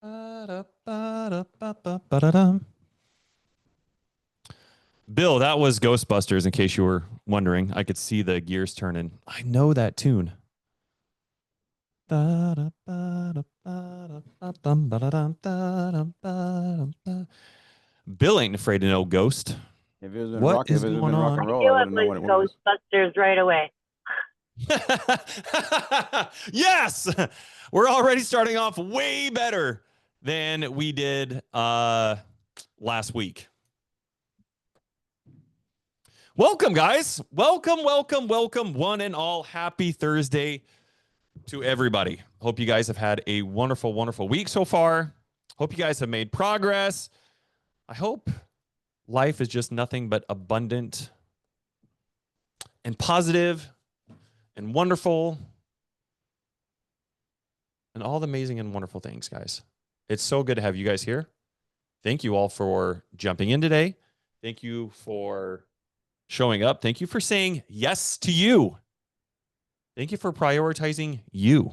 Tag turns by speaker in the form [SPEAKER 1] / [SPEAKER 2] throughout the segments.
[SPEAKER 1] Ba-da-ba-da-ba-ba-ba-da-dum. Bill, that was Ghostbusters, in case you were wondering. I could see the gears turning. I know that tune. Bill ain't afraid to know Ghost.
[SPEAKER 2] If it was been
[SPEAKER 1] What
[SPEAKER 2] rock, if
[SPEAKER 1] is
[SPEAKER 2] it had
[SPEAKER 1] going
[SPEAKER 2] been rock
[SPEAKER 1] on?
[SPEAKER 2] and
[SPEAKER 3] I
[SPEAKER 2] roll, I
[SPEAKER 3] knew it
[SPEAKER 2] wouldn't know
[SPEAKER 3] was
[SPEAKER 2] what it was.
[SPEAKER 3] Ghostbusters right away.
[SPEAKER 1] Yes, we're already starting off way better than we did last week. Welcome, guys. Welcome, one and all. Happy Thursday to everybody. Hope you guys have had a wonderful, wonderful week so far. Hope you guys have made progress. I hope life is just nothing but abundant and positive and wonderful and all the amazing and wonderful things, guys. It's so good to have you guys here. Thank you all for jumping in today. Thank you for showing up. Thank you for saying yes to you. Thank you for prioritizing you.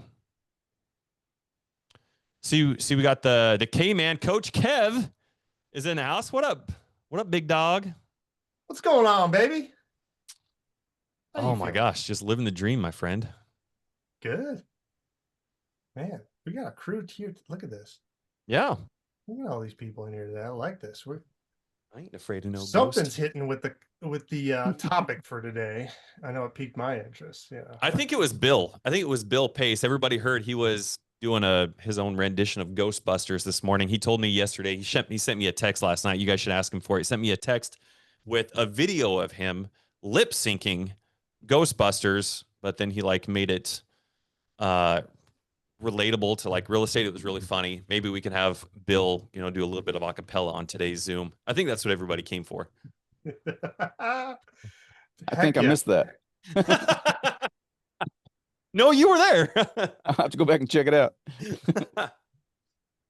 [SPEAKER 1] See, we got the K-Man. Coach Kev is in the house. What up? What up, big dog?
[SPEAKER 4] What's going on, baby?
[SPEAKER 1] Oh my gosh, just living the dream, my friend.
[SPEAKER 4] Good. Man, we got a crew here. Look at this.
[SPEAKER 1] Yeah.
[SPEAKER 4] Look at all these people in here today. I like this.
[SPEAKER 1] I ain't afraid to know
[SPEAKER 4] something's
[SPEAKER 1] Ghost.
[SPEAKER 4] hitting with the topic for today. I know it piqued my interest. Yeah.
[SPEAKER 1] I think it was Bill. I think it was Bill Pace. Everybody heard he was doing his own rendition of Ghostbusters this morning. He told me yesterday. He sent me a text last night. You guys should ask him for it. He sent me a text with a video of him lip syncing Ghostbusters, but then he made it relatable to real estate. It was really funny. Maybe we can have Bill, do a little bit of acapella on today's Zoom. I think that's what everybody came for.
[SPEAKER 2] I think I missed that.
[SPEAKER 1] No, you were there.
[SPEAKER 2] I'll have to go back and check it out.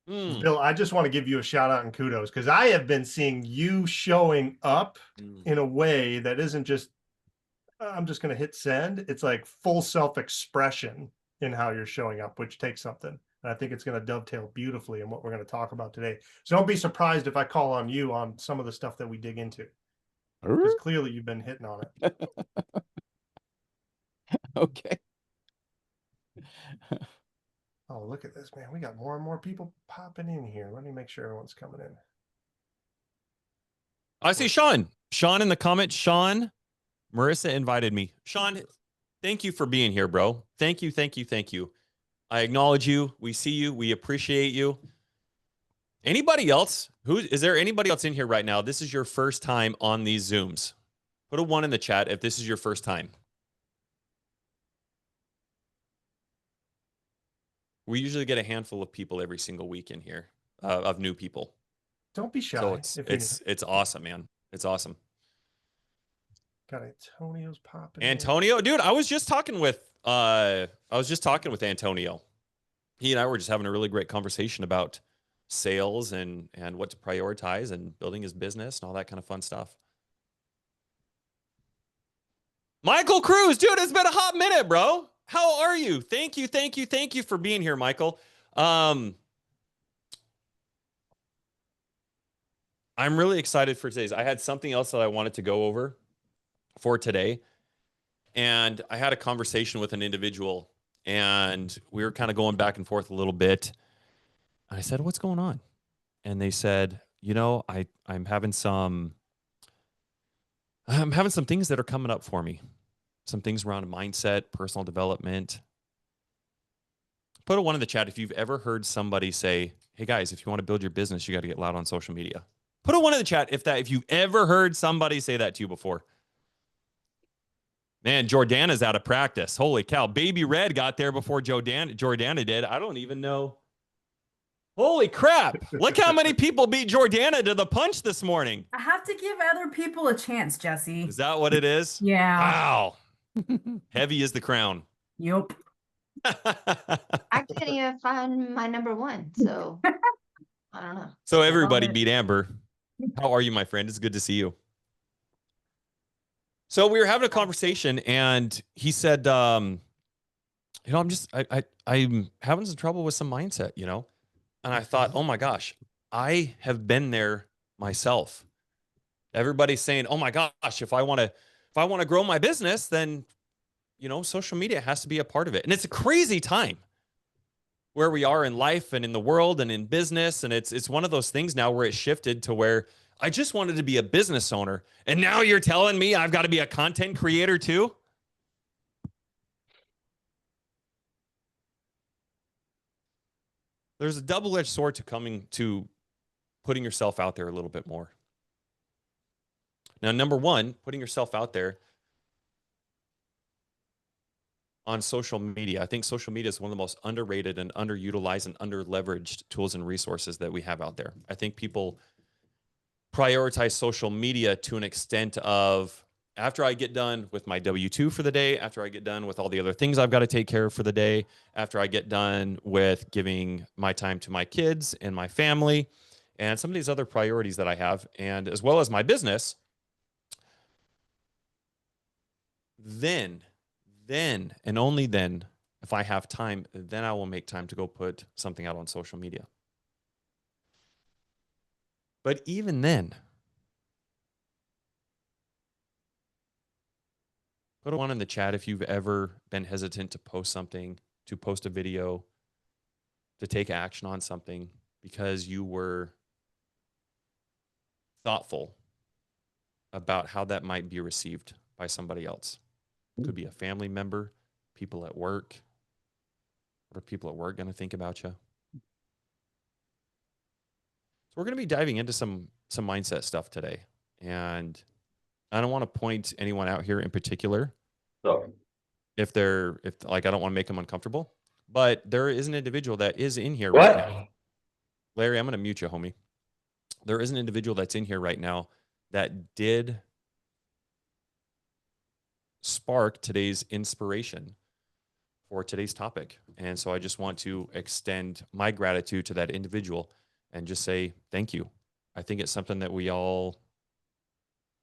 [SPEAKER 4] Bill, I just want to give you a shout out and kudos because I have been seeing you showing up in a way that isn't just, I'm just going to hit send. It's like full self-expression in how you're showing up, which takes something. And I think it's going to dovetail beautifully in what we're going to talk about today. So don't be surprised if I call on you on some of the stuff that we dig into. Because clearly you've been hitting on it.
[SPEAKER 2] Okay.
[SPEAKER 4] Oh, look at this, man. We got more and more people popping in here. Let me make sure everyone's coming in.
[SPEAKER 1] I see Sean. Sean in the comments. Sean, Marissa invited me. Sean, thank you for being here, bro. Thank you. I acknowledge you. We see you. We appreciate you. Anybody else? Is there anybody else in here right now? This is your first time on these Zooms. Put a 1 in the chat if this is your first time. We usually get a handful of people every single week in here, of new people.
[SPEAKER 4] Don't be shy.
[SPEAKER 1] So it's awesome, man. It's awesome.
[SPEAKER 4] Got Antonio's popping.
[SPEAKER 1] Antonio, dude, I was just talking with Antonio. He and I were just having a really great conversation about sales and what to prioritize and building his business and all that kind of fun stuff. Michael Cruz, dude, it's been a hot minute, bro. How are you? Thank you for being here, Michael. I'm really excited for today's. I had something else that I wanted to go over for today. And I had a conversation with an individual and we were kind of going back and forth a little bit. And I said, what's going on? And they said, I'm having some things that are coming up for me. Some things around mindset, personal development. Put a 1 in the chat if you've ever heard somebody say, hey guys, if you want to build your business, you got to get loud on social media. Put a 1 in the chat if you've ever heard somebody say that to you before. Man, Jordana's out of practice. Holy cow. Baby Red got there before Jordana did. I don't even know. Holy crap. Look how many people beat Jordana to the punch this morning.
[SPEAKER 5] I have to give other people a chance, Jesse.
[SPEAKER 1] Is that what it is?
[SPEAKER 5] Yeah.
[SPEAKER 1] Wow. Heavy is the crown.
[SPEAKER 5] Yep.
[SPEAKER 6] I can't even find my number 1, so I don't know.
[SPEAKER 1] So everybody beat Amber. How are you, my friend? It's good to see you. So we were having a conversation and he said, I'm having some trouble with some mindset, And I thought, oh my gosh, I have been there myself. Everybody's saying, oh my gosh, if I want to grow my business, then, social media has to be a part of it. And it's a crazy time where we are in life and in the world and in business. And it's one of those things now where it shifted to where I just wanted to be a business owner. And now you're telling me I've got to be a content creator too? There's a double-edged sword to putting yourself out there a little bit more. Now, number one, putting yourself out there on social media. I think social media is one of the most underrated and underutilized and underleveraged tools and resources that we have out there. I think people prioritize social media to an extent of, after I get done with my W-2 for the day, after I get done with all the other things I've got to take care of for the day, after I get done with giving my time to my kids and my family and some of these other priorities that I have, and as well as my business, then and only then, if I have time, then I will make time to go put something out on social media. But even then, put one in the chat if you've ever been hesitant to post something, to post a video, to take action on something because you were thoughtful about how that might be received by somebody else. It could be a family member, people at work. What are people at work going to think about you? So we're going to be diving into some mindset stuff today. And I don't want to point anyone out here in particular.
[SPEAKER 3] So,
[SPEAKER 1] If I don't want to make them uncomfortable, but there is an individual that is in here right now. Larry, I'm going to mute you, homie. There is an individual that's in here right now that did spark today's inspiration for today's topic. And so I just want to extend my gratitude to that individual and just say thank you. I think it's something that we all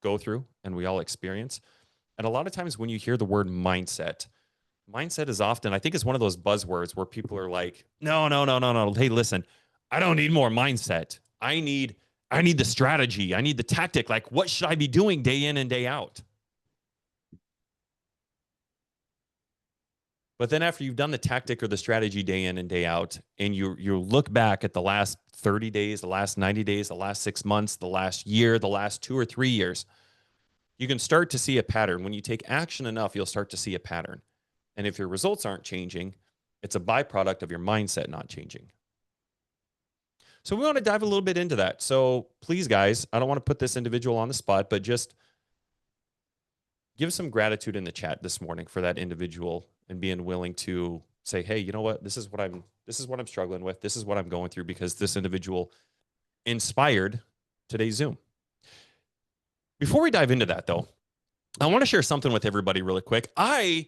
[SPEAKER 1] go through and we all experience. And a lot of times when you hear the word mindset is often, I think it's one of those buzzwords where people are like, no. Hey, listen, I don't need more mindset. I need the strategy. I need the tactic. Like, what should I be doing day in and day out? But then after you've done the tactic or the strategy day in and day out, and you look back at the last 30 days, the last 90 days, the last 6 months, the last year, the last 2 or 3 years, you can start to see a pattern. When you take action enough, you'll start to see a pattern. And if your results aren't changing, it's a byproduct of your mindset not changing. So we want to dive a little bit into that. So please, guys, I don't want to put this individual on the spot, but just give some gratitude in the chat this morning for that individual and being willing to say, hey, you know what? This is what I'm struggling with. This is what I'm going through because this individual inspired today's Zoom. Before we dive into that, though, I want to share something with everybody really quick. I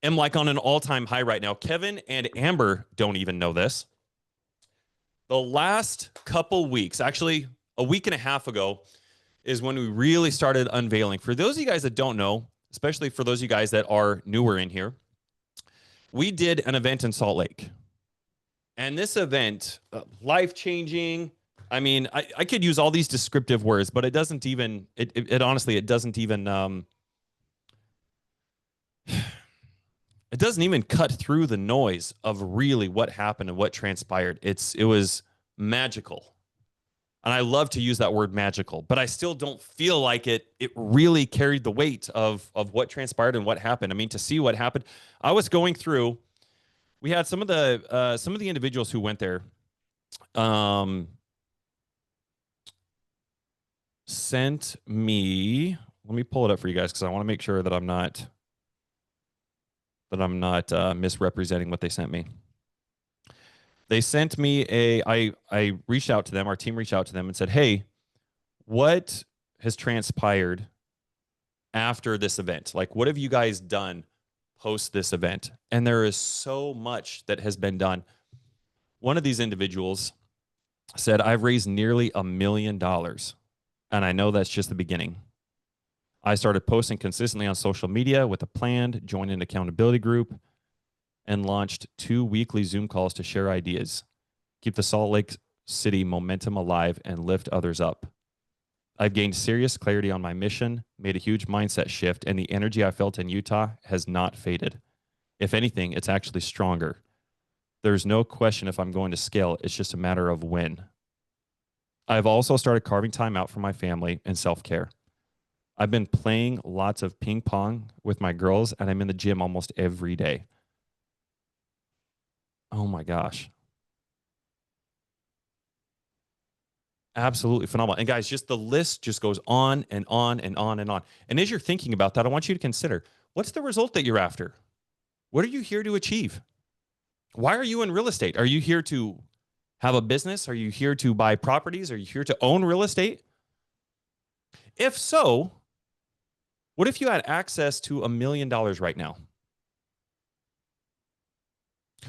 [SPEAKER 1] am like on an all-time high right now. Kevin and Amber don't even know this. The last couple weeks, actually a week and a half ago, is when we really started unveiling. For those of you guys that don't know, especially for those of you guys that are newer in here, we did an event in Salt Lake. And this event, life-changing. I mean, I could use all these descriptive words, but it doesn't even, it honestly, it doesn't even, it doesn't even cut through the noise of really what happened and what transpired. It was magical. And I love to use that word magical, but I still don't feel like it really carried the weight of what transpired and what happened. I mean, to see what happened, I was going through, we had some of the individuals who went there, sent me, let me pull it up for you guys because I want to make sure that I'm not misrepresenting what they sent me. They sent me I reached out to them, our team reached out to them and said, hey, what has transpired after this event? Like, what have you guys done post this event? And there is so much that has been done. One of these individuals said, I've raised nearly $1 million. And I know that's just the beginning. I started posting consistently on social media with a plan, joined an accountability group, and launched 2 weekly Zoom calls to share ideas. keep the Salt Lake City momentum alive, and lift others up. I've gained serious clarity on my mission, made a huge mindset shift, and the energy I felt in Utah has not faded. If anything, it's actually stronger. There's no question if I'm going to scale, it's just a matter of when. I've also started carving time out for my family and self-care. I've been playing lots of ping pong with my girls, and I'm in the gym almost every day. Oh my gosh. Absolutely phenomenal. And guys, just the list just goes on and on and on and on. And as you're thinking about that, I want you to consider, what's the result that you're after? What are you here to achieve? Why are you in real estate? Are you here to have a business? Are you here to buy properties? Are you here to own real estate? If so, what if you had access to $1 million right now?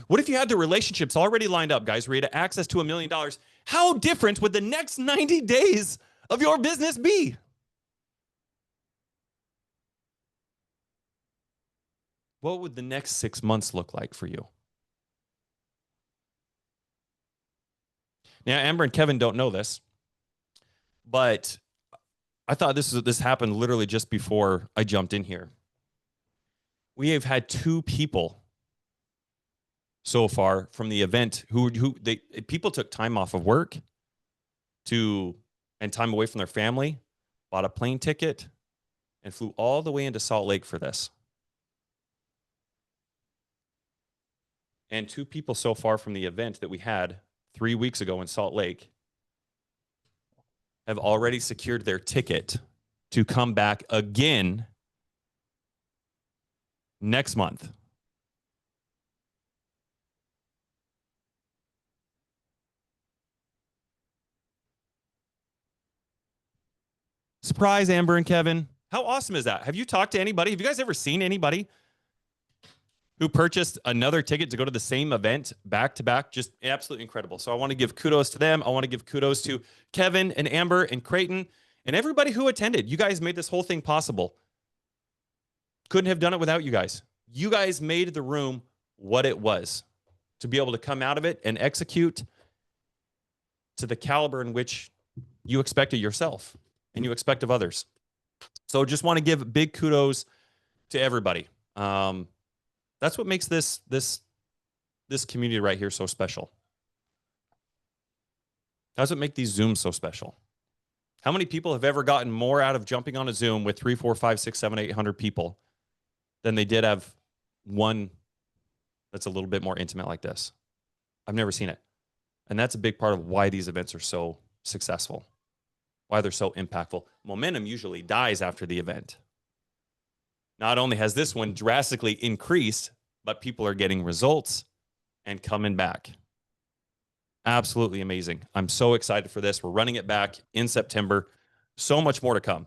[SPEAKER 1] What if you had the relationships already lined up, guys, where you had access to $1 million? How different would the next 90 days of your business be? What would the next 6 months look like for you? Now, Amber and Kevin don't know this, but I thought this happened literally just before I jumped in here. We have had 2 people so far from the event people took time off of work and time away from their family, bought a plane ticket, and flew all the way into Salt Lake for this. And 2 people so far from the event that we had 3 weeks ago in Salt Lake have already secured their ticket to come back again next month. Surprise, Amber and Kevin. How awesome is that? Have you talked to anybody? Have you guys ever seen anybody who purchased another ticket to go to the same event back to back? Just absolutely incredible. So I want to give kudos to them. I want to give kudos to Kevin and Amber and Creighton and everybody who attended. You guys made this whole thing possible. Couldn't have done it without you guys. You guys made the room what it was to be able to come out of it and execute to the caliber in which you expected yourself and you expect of others. So just want to give big kudos to everybody. That's what makes this community right here so special. That's what makes these Zooms so special. How many people have ever gotten more out of jumping on a Zoom with 3, 4, 5, 6, 7, 800 people than they did have one that's a little bit more intimate like this? I've never seen it. And that's a big part of why these events are so successful, why they're so impactful. Momentum usually dies after the event. Not only has this one drastically increased, but people are getting results and coming back. Absolutely amazing. I'm so excited for this. We're running it back in September. So much more to come.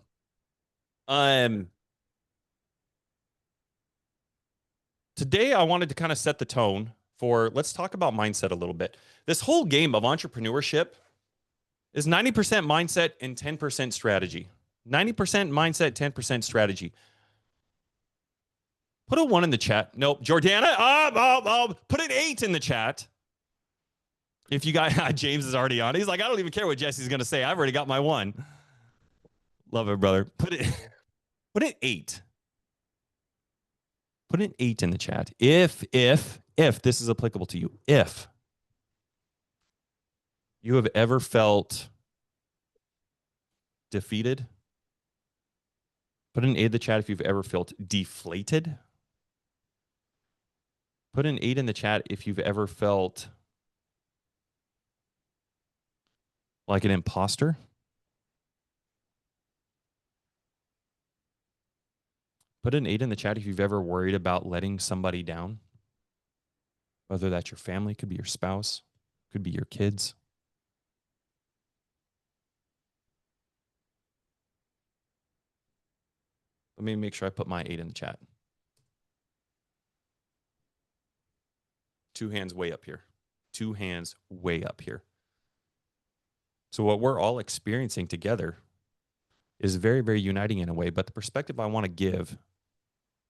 [SPEAKER 1] Today, I wanted to kind of set the tone for, let's talk about mindset a little bit. This whole game of entrepreneurship is 90% mindset and 10% strategy. 90% mindset, 10% strategy. Put a 1 in the chat. Nope. Jordana, put an 8 in the chat. If you guys, James is already on. He's like, I don't even care what Jesse's going to say. I've already got my 1. Love it, brother. Put an 8. Put an 8 in the chat. If this is applicable to you, if you have ever felt defeated, put an 8 in the chat if you've ever felt deflated. Put an 8 in the chat if you've ever felt like an imposter. Put an 8 in the chat if you've ever worried about letting somebody down. Whether that's your family, could be your spouse, could be your kids. Let me make sure I put my 8 in the chat. 2 hands way up here. 2 hands way up here. So what we're all experiencing together is very, very uniting in a way. But the perspective I want to give,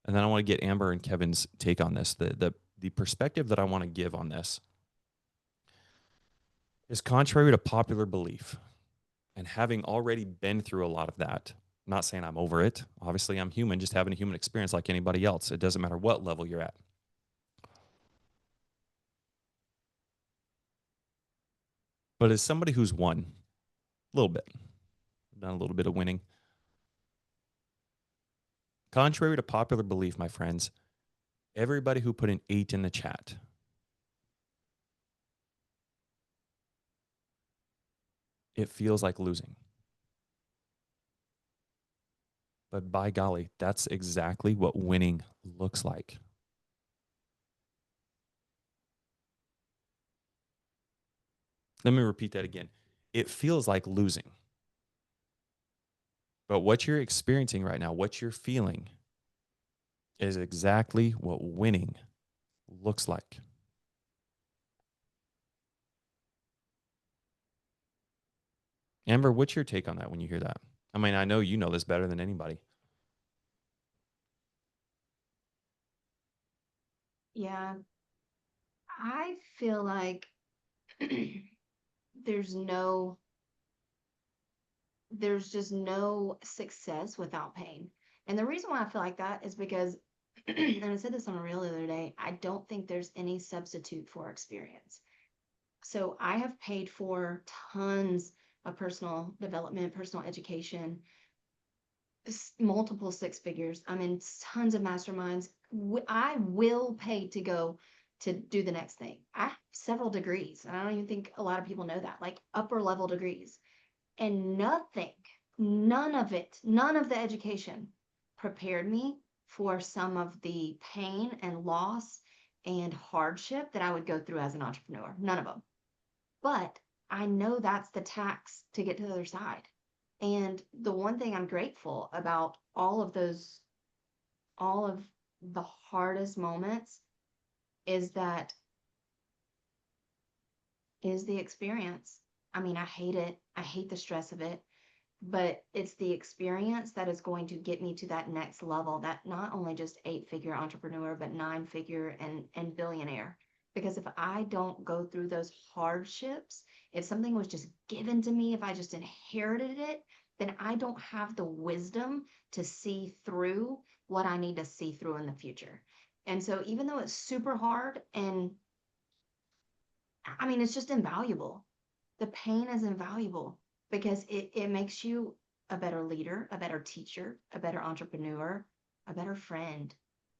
[SPEAKER 1] and then I want to get Amber and Kevin's take on this, the perspective that I want to give on this is contrary to popular belief. And having already been through a lot of that, I'm not saying I'm over it. Obviously, I'm human, just having a human experience like anybody else. It doesn't matter what level you're at. But as somebody who's won a little bit, done a little bit of winning, contrary to popular belief, my friends, everybody who put an 8 in the chat, it feels like losing. But by golly, that's exactly what winning looks like. Let me repeat that again. It feels like losing. But what you're experiencing right now, what you're feeling, is exactly what winning looks like. Amber, what's your take on that when you hear that? I mean, I know you know this better than anybody.
[SPEAKER 6] Yeah, I feel like there's just no success without pain. And the reason why I feel like that is because, and I said this on a reel the other day, I don't think there's any substitute for experience. So I have paid for tons of personal development, personal education, multiple 6 figures. I'm in tons of masterminds. I will pay to go to do the next thing. I have several degrees, and I don't even think a lot of people know that, like upper level degrees. And none of it, none of the education prepared me for some of the pain and loss and hardship that I would go through as an entrepreneur. None of them. But I know that's the tax to get to the other side. And the one thing I'm grateful about all of the hardest moments is the experience. I mean, I hate it. I hate the stress of it, but it's the experience that is going to get me to that next level, that not only just 8-figure entrepreneur, but 9-figure and billionaire. Because if I don't go through those hardships, if something was just given to me, if I just inherited it, then I don't have the wisdom to see through what I need to see through in the future. And so even though it's super hard, and I mean, it's just invaluable. The pain is invaluable because it makes you a better leader, a better teacher, a better entrepreneur, a better friend,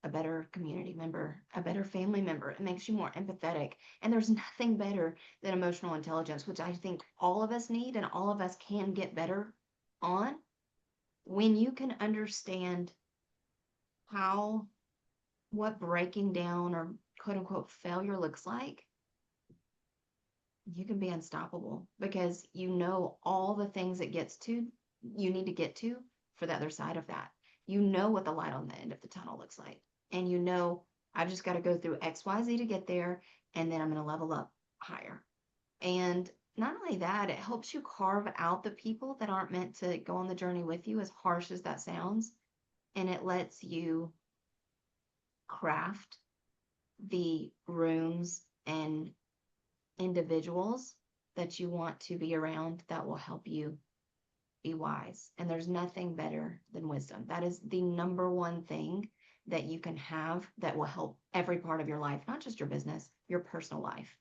[SPEAKER 6] a better community member, a better family member. It makes you more empathetic. And there's nothing better than emotional intelligence, which I think all of us need and all of us can get better on. When you can understand what breaking down or quote unquote failure looks like, you can be unstoppable because you know all the things you need to get to for the other side of that. You know what the light on the end of the tunnel looks like. And you know, I've just got to go through XYZ to get there, and then I'm going to level up higher. And not only that, it helps you carve out the people that aren't meant to go on the journey with you, as harsh as that sounds. And it lets you craft the rooms and individuals that you want to be around that will help you be wise. And there's nothing better than wisdom. That is the number one thing that you can have that will help every part of your life, not just your business, your personal life.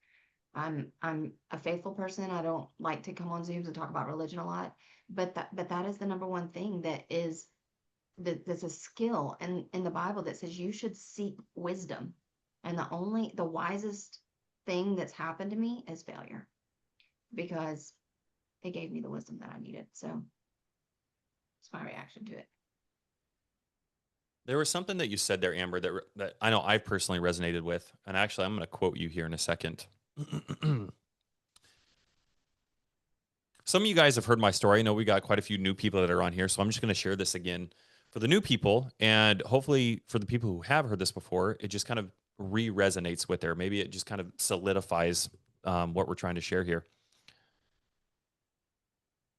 [SPEAKER 6] I'm a faithful person. I don't like to come on Zooms and talk about religion a lot, but that is the number one thing that's a skill in the Bible that says you should seek wisdom. And the wisest thing that's happened to me is failure, because it gave me the wisdom that I needed. So it's my reaction to it.
[SPEAKER 1] There was something that you said there, Amber, that I know I personally resonated with. And actually, I'm going to quote you here in a second. Some of you guys have heard my story. I know we got quite a few new people that are on here. So I'm just going to share this again for the new people. And hopefully for the people who have heard this before, it just kind of re-resonates with there. Maybe it just kind of solidifies what we're trying to share here.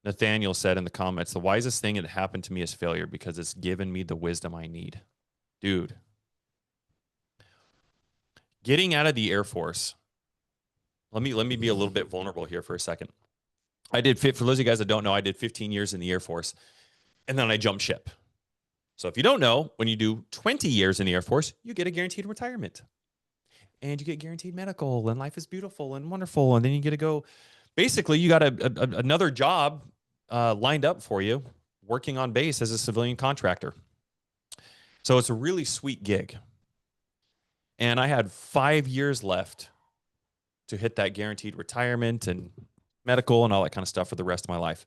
[SPEAKER 1] Nathaniel said in the comments, the wisest thing that happened to me is failure because it's given me the wisdom I need. Dude, getting out of the Air Force, let me be a little bit vulnerable here for a second. For those of you guys that don't know, I did 15 years in the Air Force, and then I jumped ship. So if you don't know, when you do 20 years in the Air Force, you get a guaranteed retirement. And you get guaranteed medical, and life is beautiful and wonderful. And then you get to go, basically, you got another job lined up for you, working on base as a civilian contractor. So it's a really sweet gig. And I had 5 years left to hit that guaranteed retirement and medical and all that kind of stuff for the rest of my life.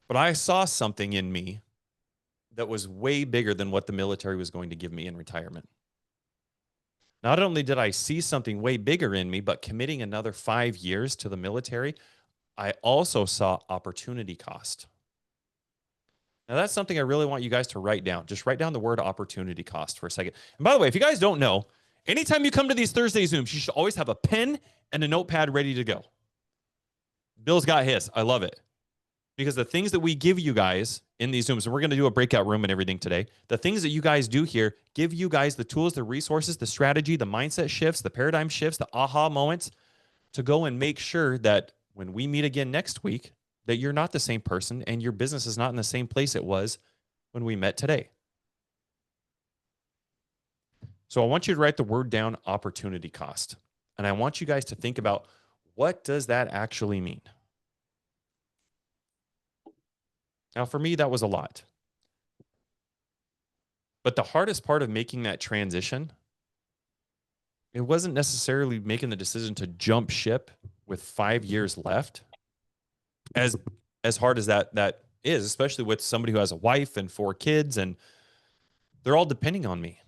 [SPEAKER 1] But I saw something in me that was way bigger than what the military was going to give me in retirement. Not only did I see something way bigger in me, but committing another 5 years to the military, I also saw opportunity cost. Now, that's something I really want you guys to write down. Just write down the word opportunity cost for a second. And by the way, if you guys don't know, anytime you come to these Thursday Zooms, you should always have a pen and a notepad ready to go. Bill's got his. I love it. Because the things that we give you guys in these Zooms, and we're going to do a breakout room and everything today, the things that you guys do here give you guys the tools, the resources, the strategy, the mindset shifts, the paradigm shifts, the aha moments to go and make sure that when we meet again next week, that you're not the same person and your business is not in the same place it was when we met today. So I want you to write the word down, opportunity cost. And I want you guys to think about, what does that actually mean? Now, for me, that was a lot. But the hardest part of making that transition, it wasn't necessarily making the decision to jump ship with 5 years left. As hard as that is, especially with somebody who has a wife and 4 kids, and they're all depending on me.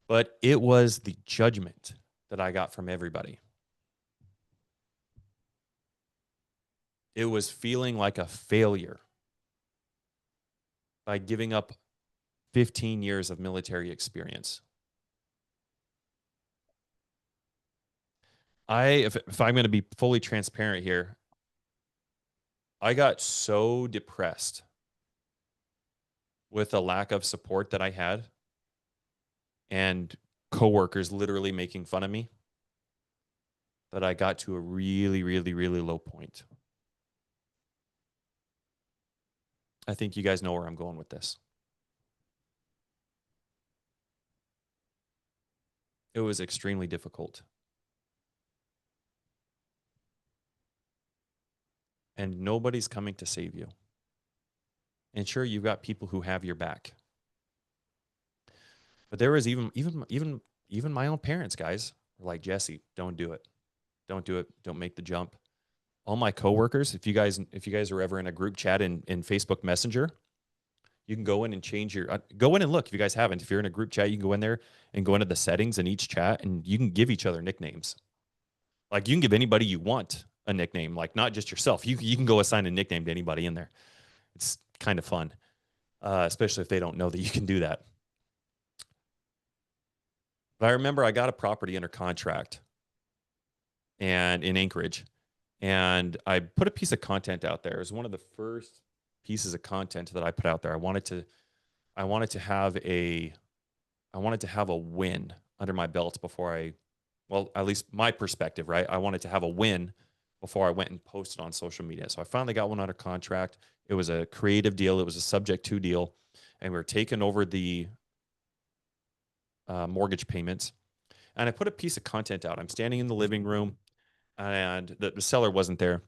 [SPEAKER 1] But it was the judgment that I got from everybody. It was feeling like a failure by giving up 15 years of military experience. If I'm going to be fully transparent here, I got so depressed with the lack of support that I had and coworkers literally making fun of me that I got to a really, really, really low point. I think you guys know where I'm going with this. It was extremely difficult. And nobody's coming to save you. And sure, you've got people who have your back. But there was even my own parents, guys, were like, Jesse, don't do it. Don't do it. Don't make the jump. All my coworkers, if you guys are ever in a group chat in Facebook Messenger, you can go in and change go in and look if you guys haven't. If you're in a group chat, you can go in there and go into the settings in each chat, and you can give each other nicknames. Like, you can give anybody you want a nickname, like not just yourself. You can go assign a nickname to anybody in there. It's kind of fun, especially if they don't know that you can do that. But I remember I got a property under contract and in Anchorage, and I put a piece of content out there. It was one of the first pieces of content that I put out there. I wanted to have a win under my belt before well, at least my perspective, right? I wanted to have a win before I went and posted on social media. So I finally got one under contract. It was a creative deal. It was a subject to deal, and we were taking over the mortgage payments. And I put a piece of content out. I'm standing in the living room, and the seller wasn't there.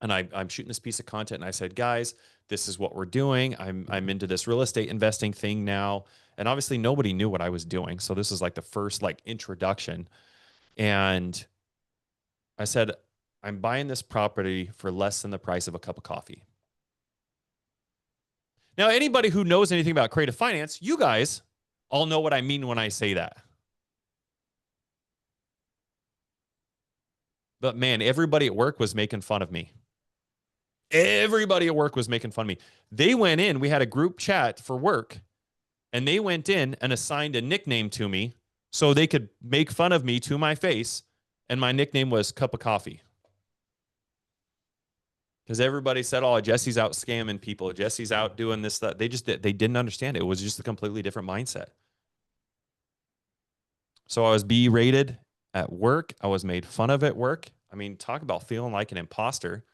[SPEAKER 1] And I'm shooting this piece of content, and I said, guys, this is what we're doing. I'm into this real estate investing thing now. And obviously nobody knew what I was doing. So this is like the first introduction. And I said, I'm buying this property for less than the price of a cup of coffee. Now, anybody who knows anything about creative finance, you guys all know what I mean when I say that. But man, everybody at work was making fun of me. Everybody at work was making fun of me. They went in, we had a group chat for work, and they went in and assigned a nickname to me so they could make fun of me to my face, and my nickname was Cup of Coffee. Because everybody said, oh, Jesse's out scamming people. Jesse's out doing this, that. They didn't understand it. It was just a completely different mindset. So I was berated at work. I was made fun of at work. I mean, talk about feeling like an imposter.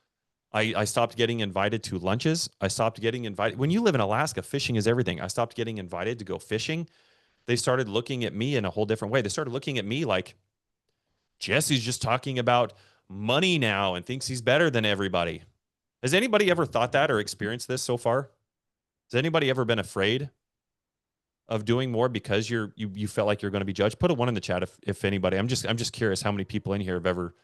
[SPEAKER 1] I stopped getting invited to lunches. I stopped getting invited. When you live in Alaska, fishing is everything. I stopped getting invited to go fishing. They started looking at me in a whole different way. They started looking at me like, Jesse's just talking about money now and thinks he's better than everybody. Has anybody ever thought that or experienced this so far? Has anybody ever been afraid of doing more because you felt like you're going to be judged? Put a 1 in the chat if anybody. I'm just curious how many people in here have ever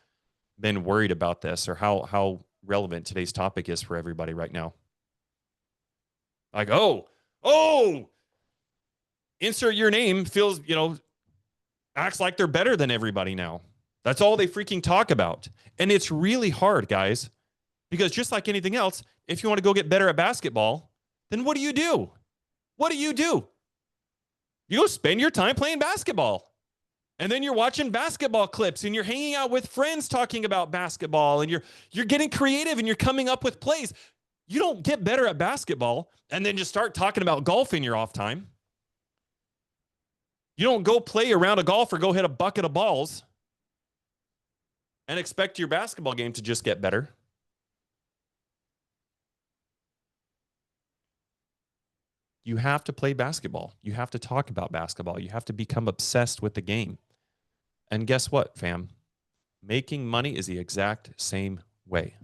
[SPEAKER 1] been worried about this, or how relevant today's topic is for everybody right now. Like, oh, insert your name feels, acts like they're better than everybody now. That's all they freaking talk about. And it's really hard, guys, because just like anything else, if you want to go get better at basketball, then what do you do? What do? You go spend your time playing basketball. And then you're watching basketball clips and you're hanging out with friends talking about basketball and you're getting creative and you're coming up with plays. You don't get better at basketball and then just start talking about golf in your off time. You don't go play a round of golf or go hit a bucket of balls and expect your basketball game to just get better. You have to play basketball. You have to talk about basketball. You have to become obsessed with the game. And guess what, fam? Making money is the exact same way.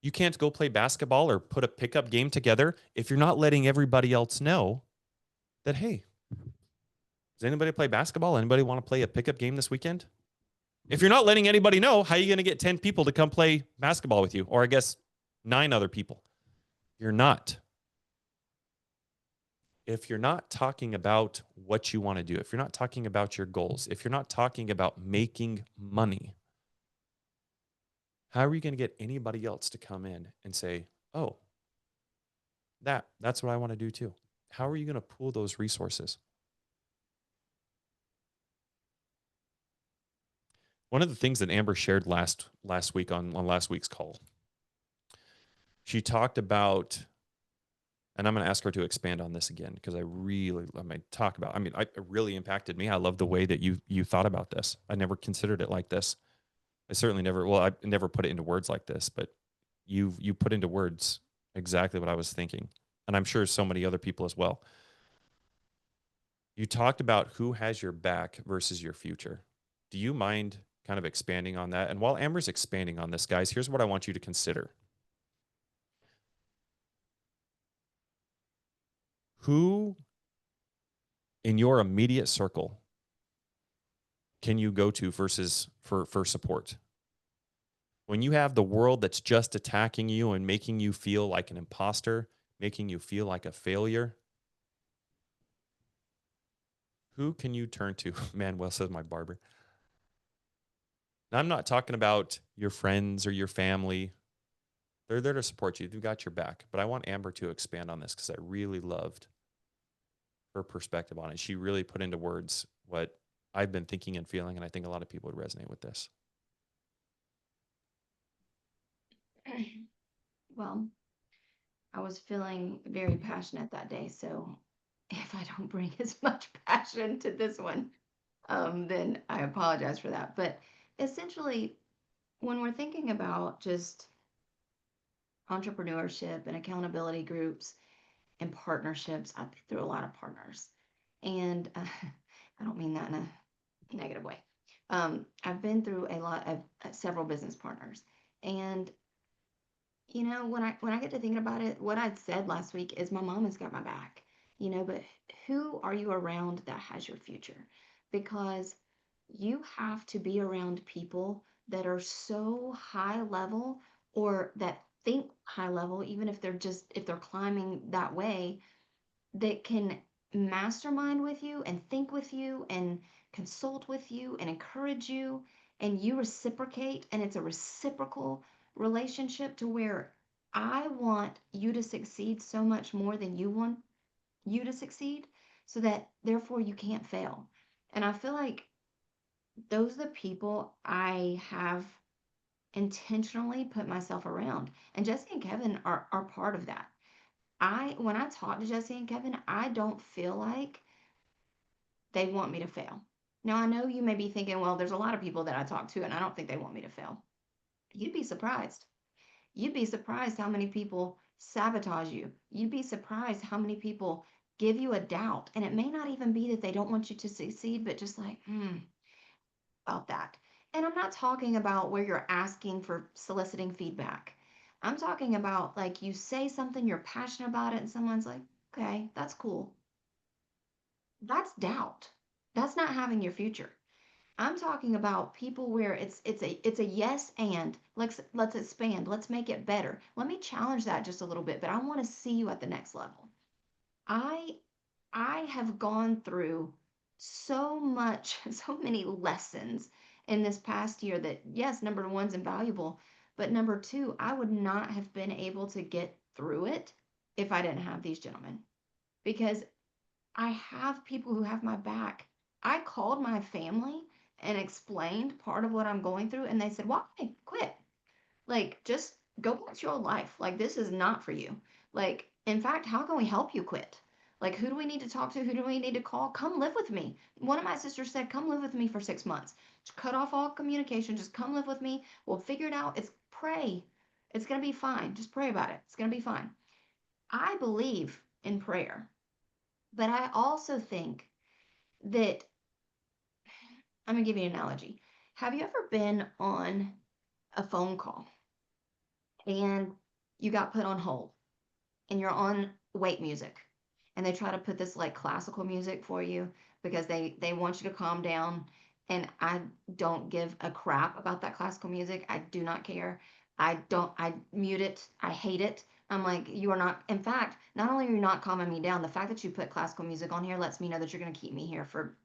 [SPEAKER 1] You can't go play basketball or put a pickup game together if you're not letting everybody else know that, hey, does anybody play basketball? Anybody want to play a pickup game this weekend? If you're not letting anybody know, how are you going to get 10 people to come play basketball with you? Or I guess 9 other people. You're not. If you're not talking about what you want to do, if you're not talking about your goals, if you're not talking about making money, how are you going to get anybody else to come in and say, oh, that's what I want to do too? How are you going to pool those resources? One of the things that Amber shared last week on last week's call, she talked about, and I'm going to ask her to expand on this again because it really impacted me. I love the way that you thought about this. I never considered it like this. I certainly never, I never put it into words like this, but you put into words exactly what I was thinking. And I'm sure so many other people as well. You talked about who has your back versus your future. Do you mind kind of expanding on that? And while Amber's expanding on this, guys, here's what I want you to consider. Who in your immediate circle can you go to versus for support? When you have the world that's just attacking you and making you feel like an imposter, making you feel like a failure, who can you turn to? Manuel says, my barber. Now, I'm not talking about your friends or your family. They're there to support you. They've got your back. But I want Amber to expand on this because I really loved her perspective on it. She really put into words what I've been thinking and feeling, and I think a lot of people would resonate with this.
[SPEAKER 6] Well, I was feeling very passionate that day, so if I don't bring as much passion to this one, then I apologize for that. But essentially, when we're thinking about just entrepreneurship and accountability groups and partnerships, I've been through a lot of partners, and I don't mean that in a negative way. I've been through a lot of several business partners, and when I get to thinking about it, what I'd said last week is my mom has got my back, but who are you around that has your future? Because you have to be around people that are so high level or that think high level, even if they're climbing that way, that can mastermind with you and think with you and consult with you and encourage you, and you reciprocate, and it's a reciprocal relationship to where I want you to succeed so much more than you want you to succeed, so that therefore you can't fail. And I feel like those are the people I have intentionally put myself around. And Jesse and Kevin are part of that. When I talk to Jesse and Kevin, I don't feel like they want me to fail. Now, I know you may be thinking, well, there's a lot of people that I talk to, and I don't think they want me to fail. You'd be surprised. You'd be surprised how many people sabotage you. You'd be surprised how many people give you a doubt. And it may not even be that they don't want you to succeed, but just like, about that. And I'm not talking about where you're asking for soliciting feedback. I'm talking about like you say something, you're passionate about it, and someone's like, okay, that's cool. That's doubt. That's not having your future. I'm talking about people where it's a yes and let's expand, let's make it better. Let me challenge that just a little bit, but I want to see you at the next level. I have gone through so many lessons in this past year that yes, number one's invaluable, but number two, I would not have been able to get through it if I didn't have these gentlemen. Because I have people who have my back. I called my family and explained part of what I'm going through, and they said, why? Quit. Like, just go back to your life. Like, this is not for you. Like, in fact, how can we help you quit? Like, who do we need to talk to? Who do we need to call? Come live with me. One of my sisters said, come live with me for 6 months. Just cut off all communication. Just come live with me. We'll figure it out. It's pray. It's going to be fine. Just pray about it. It's going to be fine. I believe in prayer. But I also think that I'm going to give you an analogy. Have you ever been on a phone call and you got put on hold and you're on wait music and they try to put this like classical music for you because they want you to calm down, and I don't give a crap about that classical music. I do not care. I mute it. I hate it. I'm like, you are not, in fact, not only are you not calming me down, the fact that you put classical music on here lets me know that you're going to keep me here for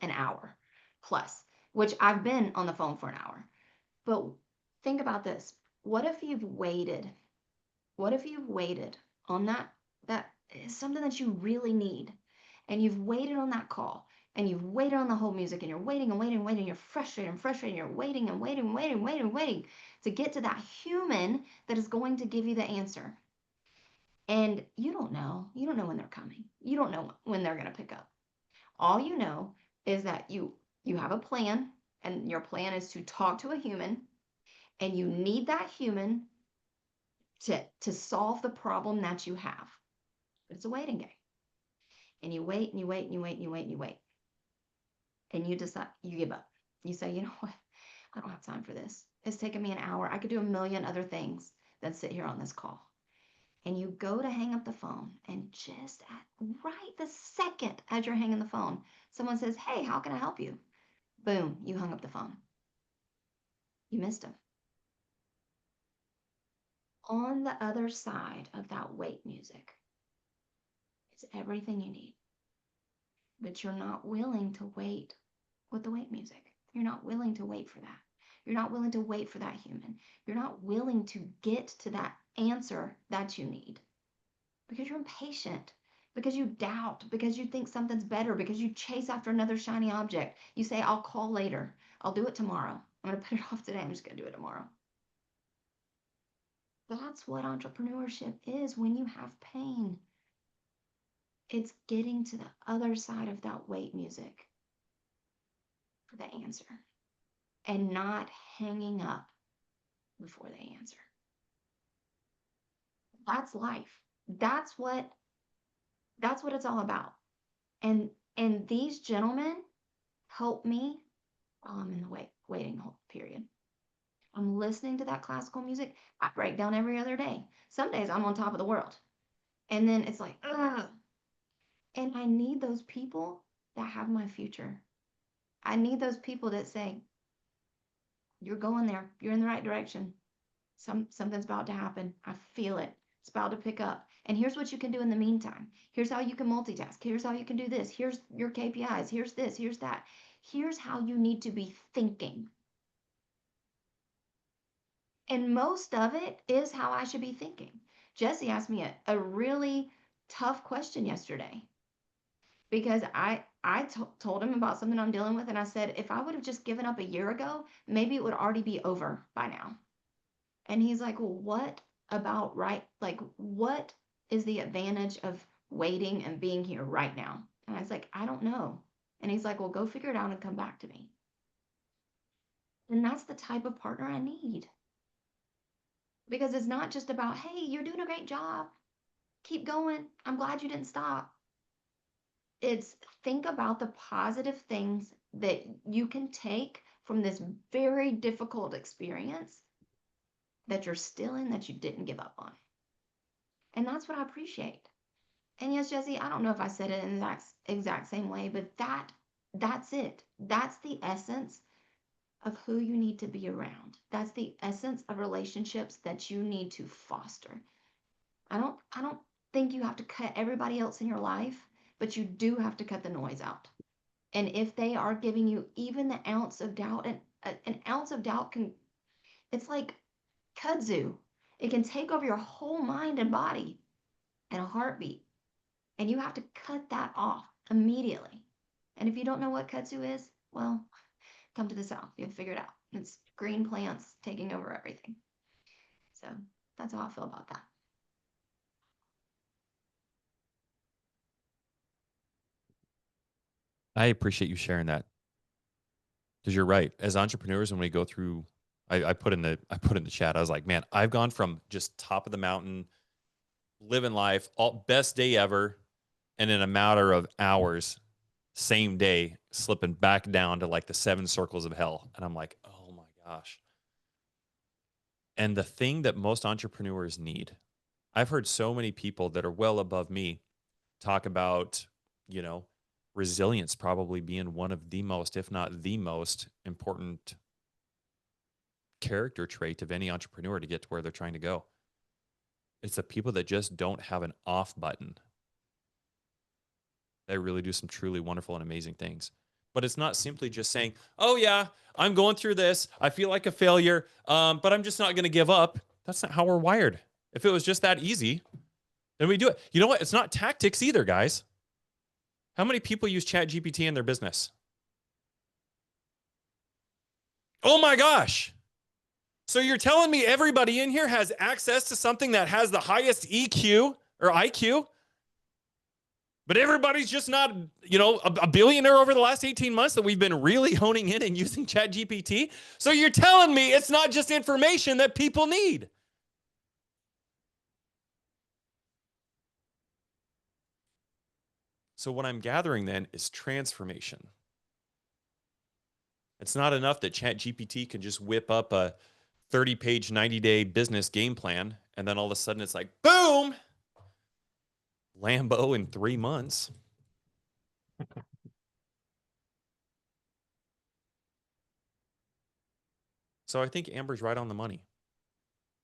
[SPEAKER 6] an hour plus, which I've been on the phone for an hour. But think about this. What if you've waited? What if you've waited on that is something that you really need, and you've waited on that call, and you've waited on the whole music, and you're waiting and waiting and waiting, you're frustrated and frustrated, and you're waiting and waiting and waiting and waiting and waiting to get to that human that is going to give you the answer. And you don't know when they're coming. You don't know when they're going to pick up. All you know is that you have a plan, and your plan is to talk to a human, and you need that human to solve the problem that you have. It's a waiting game. And you wait and you wait and you wait and you wait and you wait. And you decide, you give up. You say, you know what? I don't have time for this. It's taken me an hour. I could do a million other things than sit here on this call. And you go to hang up the phone, and just at right the second as you're hanging the phone, someone says, hey, how can I help you? Boom, you hung up the phone. You missed them. On the other side of that wait music is everything you need. But you're not willing to wait with the wait music. You're not willing to wait for that. You're not willing to wait for that human. You're not willing to get to that answer that you need because you're impatient, because you doubt, because you think something's better, because you chase after another shiny object. You say, I'll call later. I'll do it tomorrow. I'm going to put it off today. I'm just going to do it tomorrow. That's what entrepreneurship is when you have pain. It's getting to the other side of that wait music for the answer and not hanging up before they answer. That's life. That's what it's all about. And these gentlemen help me while I'm in the waiting period. I'm listening to that classical music. I break down every other day. Some days I'm on top of the world. And then it's like, ugh. And I need those people that have my future. I need those people that say, you're going there. You're in the right direction. Something's about to happen. I feel it. It's about to pick up. And here's what you can do in the meantime. Here's how you can multitask. Here's how you can do this. Here's your KPIs. Here's this. Here's that. Here's how you need to be thinking. And most of it is how I should be thinking. Jesse asked me a really tough question yesterday because I told him about something I'm dealing with, and I said, if I would have just given up a year ago, maybe it would already be over by now. And he's like, well, what about like, what is the advantage of waiting and being here right now? And I was like, I don't know. And he's like, well, go figure it out and come back to me. And that's the type of partner I need. Because it's not just about, hey, you're doing a great job. Keep going. I'm glad you didn't stop. It's think about the positive things that you can take from this very difficult experience that you're still in, that you didn't give up on. And that's what I appreciate. And yes, Jesse, I don't know if I said it in the exact same way, but that's it. That's the essence of who you need to be around. That's the essence of relationships that you need to foster. I don't think you have to cut everybody else in your life, but you do have to cut the noise out. And if they are giving you even the ounce of doubt, and an ounce of doubt it's like kudzu. It can take over your whole mind and body in a heartbeat. And you have to cut that off immediately. And if you don't know what kudzu is, well, come to the South. You'll figure it out. It's green plants taking over everything. So that's how I feel about that.
[SPEAKER 1] I appreciate you sharing that, because you're right. As entrepreneurs, when we go through, I put in the chat, I was like, man, I've gone from just top of the mountain, living life, all best day ever, and in a matter of hours, same day, slipping back down to like the 7 circles of hell. And I'm like, oh my gosh. And the thing that most entrepreneurs need, I've heard so many people that are well above me talk about, resilience probably being one of the most, if not the most important character trait of any entrepreneur to get to where they're trying to go. It's the people that just don't have an off button. They really do some truly wonderful and amazing things. But it's not simply just saying, oh yeah, I'm going through this. I feel like a failure, but I'm just not going to give up. That's not how we're wired. If it was just that easy, then we do it. You know what? It's not tactics either, guys. How many people use ChatGPT in their business? Oh my gosh. So you're telling me everybody in here has access to something that has the highest EQ or IQ? But everybody's just not, a billionaire over the last 18 months that we've been really honing in and using ChatGPT? So you're telling me it's not just information that people need? So what I'm gathering then is transformation. It's not enough that ChatGPT can just whip up a 30-page, 90-day business game plan, and then all of a sudden it's like, boom, Lambo in 3 months. So I think Amber's right on the money.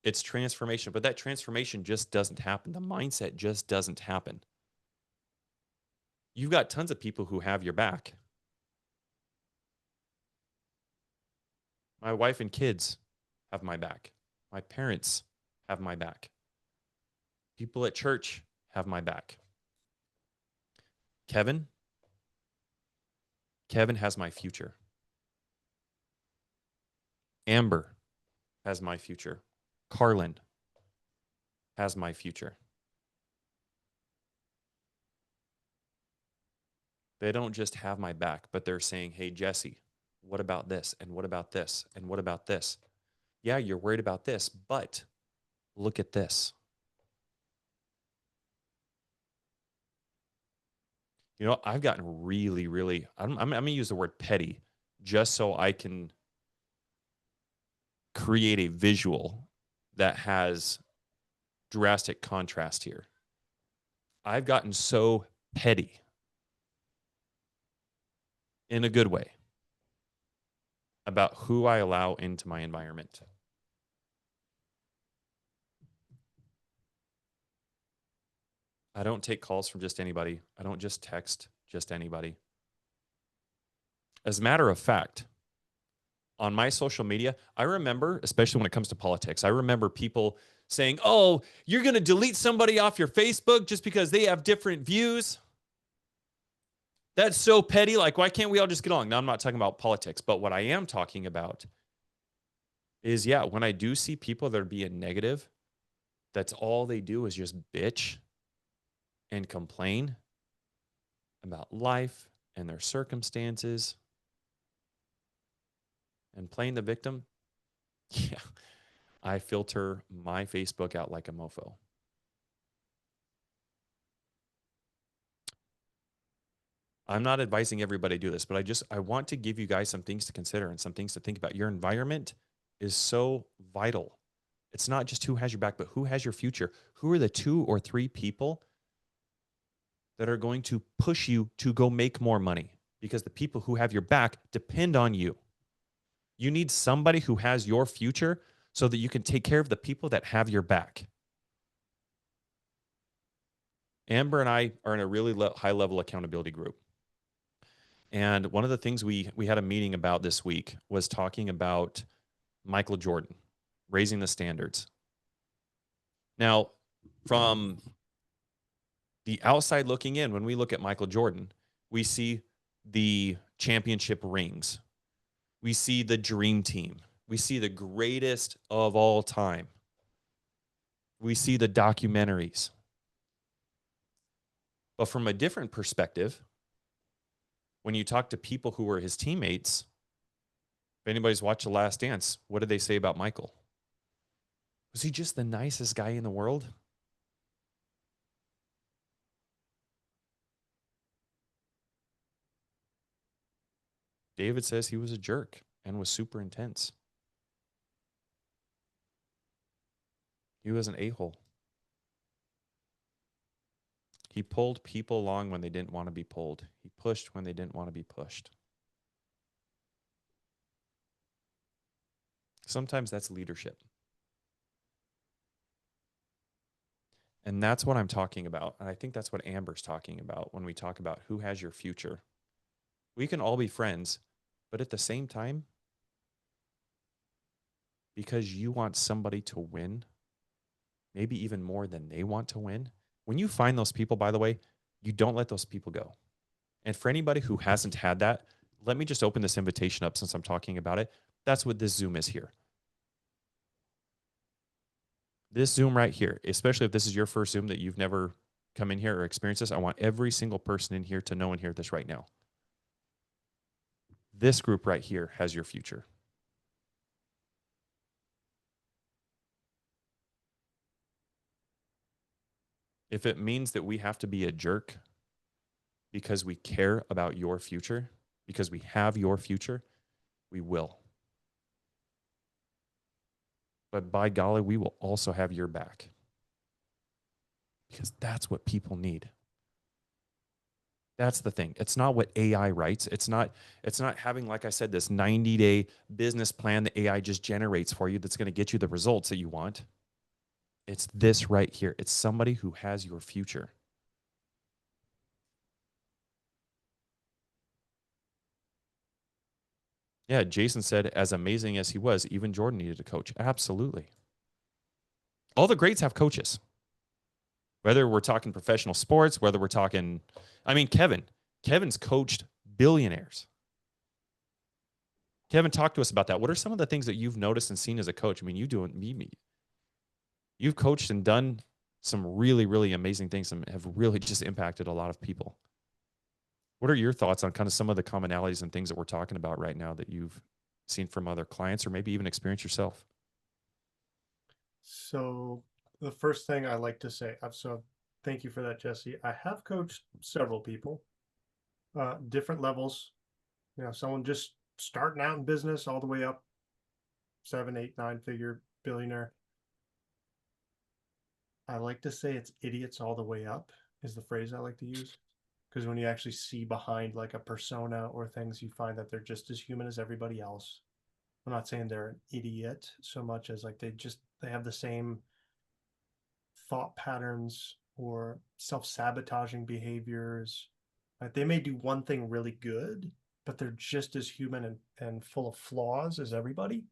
[SPEAKER 1] It's transformation, but that transformation just doesn't happen. The mindset just doesn't happen. You've got tons of people who have your back. My wife and kids have my back. My parents have my back. People at church have my back. Kevin has my future. Amber has my future. Carlin has my future. They don't just have my back, but they're saying, hey, Jesse, what about this? And what about this? And what about this? Yeah, you're worried about this, but look at this. I've gotten really, really, I'm going to use the word petty just so I can create a visual that has drastic contrast here. I've gotten so petty in a good way about who I allow into my environment. I don't take calls from just anybody. I don't just text just anybody. As a matter of fact, on my social media, I remember, especially when it comes to politics, I remember people saying, oh, you're going to delete somebody off your Facebook just because they have different views. That's so petty. Like, why can't we all just get along? Now, I'm not talking about politics, but what I am talking about is, yeah, when I do see people that are being negative, that's all they do is just bitch and complain about life and their circumstances and playing the victim. Yeah, I filter my Facebook out like a mofo. I'm not advising everybody do this, but I want to give you guys some things to consider and some things to think about. Your environment is so vital. It's not just who has your back, but who has your future. Who are the 2 or 3 people that are going to push you to go make more money? Because the people who have your back depend on you. You need somebody who has your future so that you can take care of the people that have your back. Amber and I are in a really high level accountability group. And one of the things we had a meeting about this week was talking about Michael Jordan, raising the standards. Now, from the outside looking in, when we look at Michael Jordan, we see the championship rings. We see the dream team. We see the greatest of all time. We see the documentaries. But from a different perspective, when you talk to people who were his teammates, if anybody's watched The Last Dance, what did they say about Michael? Was he just the nicest guy in the world? David says he was a jerk and was super intense. He was an a-hole. He pulled people along when they didn't want to be pulled. He pushed when they didn't want to be pushed. Sometimes that's leadership. And that's what I'm talking about. And I think that's what Amber's talking about when we talk about who has your future. We can all be friends, but at the same time, because you want somebody to win, maybe even more than they want to win, when you find those people, by the way, you don't let those people go. And for anybody who hasn't had that, let me just open this invitation up since I'm talking about it. That's what this Zoom is here. This Zoom right here, especially if this is your first Zoom that you've never come in here or experienced this, I want every single person in here to know and hear this right now. This group right here has your future. If it means that we have to be a jerk because we care about your future, because we have your future, we will. But by golly, we will also have your back. Because that's what people need. That's the thing. It's not what AI writes. It's not having, like I said, this 90-day business plan that AI just generates for you that's going to get you the results that you want. It's this right here. It's somebody who has your future. Yeah, Jason said, as amazing as he was, even Jordan needed a coach. Absolutely. All the greats have coaches. Whether we're talking professional sports, whether we're talking, I mean, Kevin's coached billionaires. Kevin, talk to us about that. What are some of the things that you've noticed and seen as a coach? I mean, you've coached and done some really, really amazing things and have really just impacted a lot of people. What are your thoughts on kind of some of the commonalities and things that we're talking about right now that you've seen from other clients or maybe even experienced yourself?
[SPEAKER 4] So the first thing I like to say, so thank you for that, Jesse. I have coached several people, different levels. You know, someone just starting out in business all the way up 7, 8, 9-figure billionaire. I like to say it's idiots all the way up is the phrase I like to use. Because when you actually see behind like a persona or things, you find that they're just as human as everybody else. I'm not saying they're an idiot so much as like they have the same thought patterns or self-sabotaging behaviors. Like they may do one thing really good, but they're just as human and full of flaws as everybody.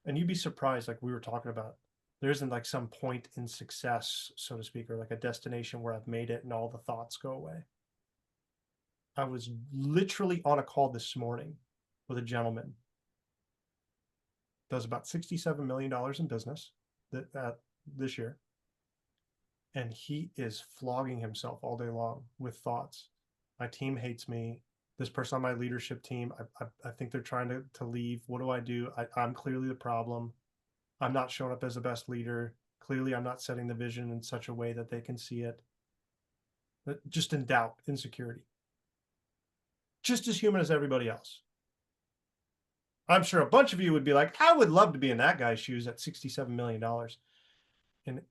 [SPEAKER 4] And you'd be surprised, like we were talking about, there isn't like some point in success, so to speak, or like a destination where I've made it and all the thoughts go away. I was literally on a call this morning with a gentleman does about $67 million in business this year. And he is flogging himself all day long with thoughts. My team hates me. This person on my leadership team, I think they're trying to leave. What do I do? I'm clearly the problem. I'm not showing up as the best leader. Clearly, I'm not setting the vision in such a way that they can see it. But just in doubt, insecurity. Just as human as everybody else. I'm sure a bunch of you would be like, I would love to be in that guy's shoes at $67 million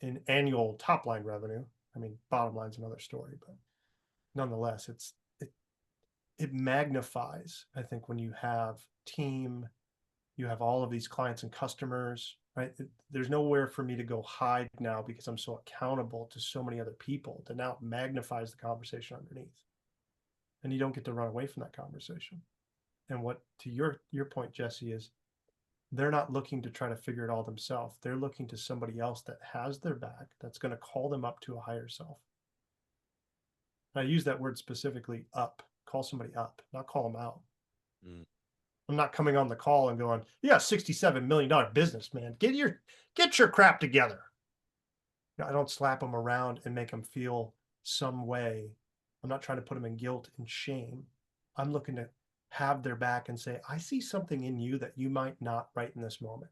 [SPEAKER 4] in annual top line revenue. I mean, bottom line's another story, but nonetheless, it magnifies, I think, when you have team, you have all of these clients and customers, right? There's nowhere for me to go hide now because I'm so accountable to so many other people that now it magnifies the conversation underneath. And you don't get to run away from that conversation. And what, to your point, Jesse, is they're not looking to try to figure it all themselves. They're looking to somebody else that has their back, that's going to call them up to a higher self. And I use that word specifically, up. Call somebody up, not call them out. I'm not coming on the call and going, yeah, $67 million business, man. Get your crap together. I don't slap them around and make them feel some way. I'm not trying to put them in guilt and shame. I'm looking to have their back and say, I see something in you that you might not right in this moment.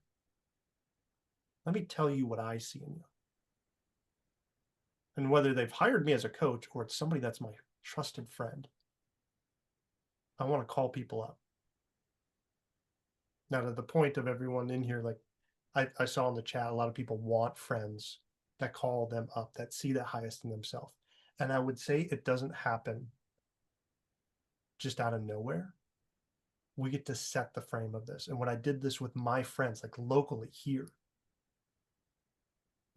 [SPEAKER 4] Let me tell you what I see in you. And whether they've hired me as a coach or it's somebody that's my trusted friend, I want to call people up. Now, to the point of everyone in here, like I saw in the chat, a lot of people want friends that call them up, that see the highest in themselves. And I would say it doesn't happen just out of nowhere. We get to set the frame of this. And when I did this with my friends, like locally here,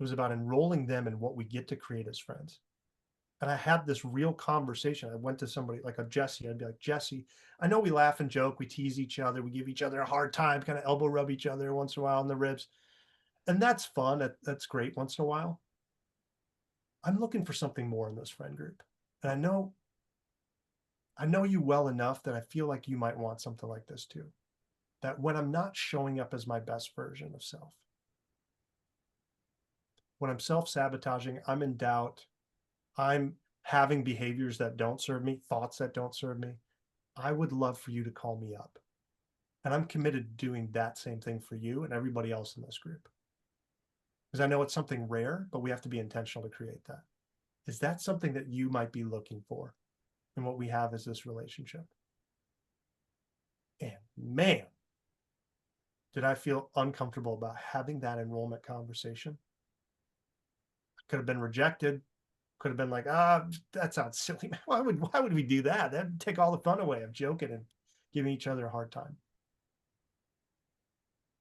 [SPEAKER 4] it was about enrolling them in what we get to create as friends. And I had this real conversation. I went to somebody like a Jesse. I'd be like, Jesse, I know we laugh and joke. We tease each other. We give each other a hard time, kind of elbow rub each other once in a while on the ribs. And that's fun. That's great once in a while. I'm looking for something more in this friend group. And I know you well enough that I feel like you might want something like this too. That when I'm not showing up as my best version of self, when I'm self-sabotaging, I'm in doubt, I'm having behaviors that don't serve me, thoughts that don't serve me, I would love for you to call me up. And I'm committed to doing that same thing for you and everybody else in this group. Because I know it's something rare, but we have to be intentional to create that. Is that something that you might be looking for? And what we have is this relationship. And man, did I feel uncomfortable about having that enrollment conversation. I could have been rejected. Could have been like, that sounds silly. Why would we do that? That'd take all the fun away of joking and giving each other a hard time.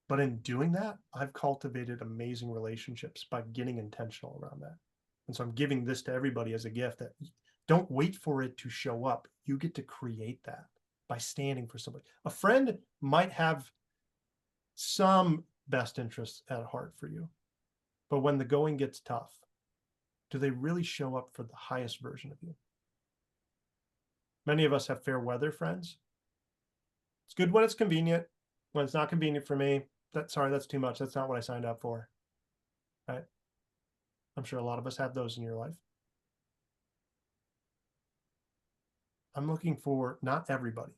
[SPEAKER 4] But in doing that, I've cultivated amazing relationships by getting intentional around that. And so I'm giving this to everybody as a gift, that don't wait for it to show up. You get to create that by standing for somebody. A friend might have some best interests at heart for you, but when the going gets tough, do they really show up for the highest version of you? Many of us have fair weather friends. It's good when it's convenient. When it's not convenient for me, sorry, that's too much. That's not what I signed up for. Right? I'm sure a lot of us have those in your life. I'm looking for not everybody.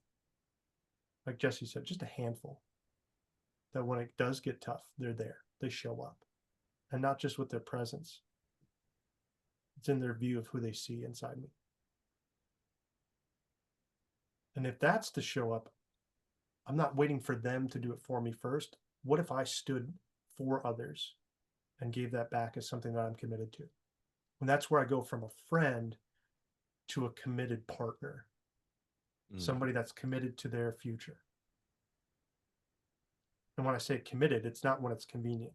[SPEAKER 4] Like Jesse said, just a handful. That when it does get tough, they're there. They show up. And not just with their presence. It's in their view of who they see inside me. And if that's to show up, I'm not waiting for them to do it for me first. What if I stood for others and gave that back as something that I'm committed to? And that's where I go from a friend to a committed partner. Somebody that's committed to their future. And when I say committed, it's not when it's convenient.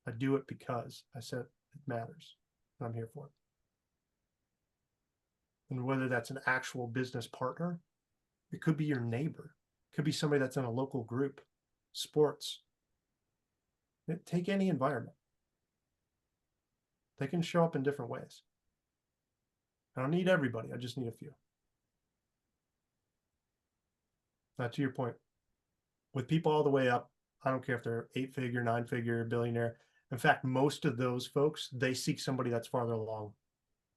[SPEAKER 4] I do it because I said it matters and I'm here for it. And whether that's an actual business partner, it could be your neighbor, it could be somebody that's in a local group, sports. Take any environment. They can show up in different ways. I don't need everybody, I just need a few. Now, to your point, with people all the way up, I don't care if they're 8-figure, 9-figure, billionaire. In fact, most of those folks, they seek somebody that's farther along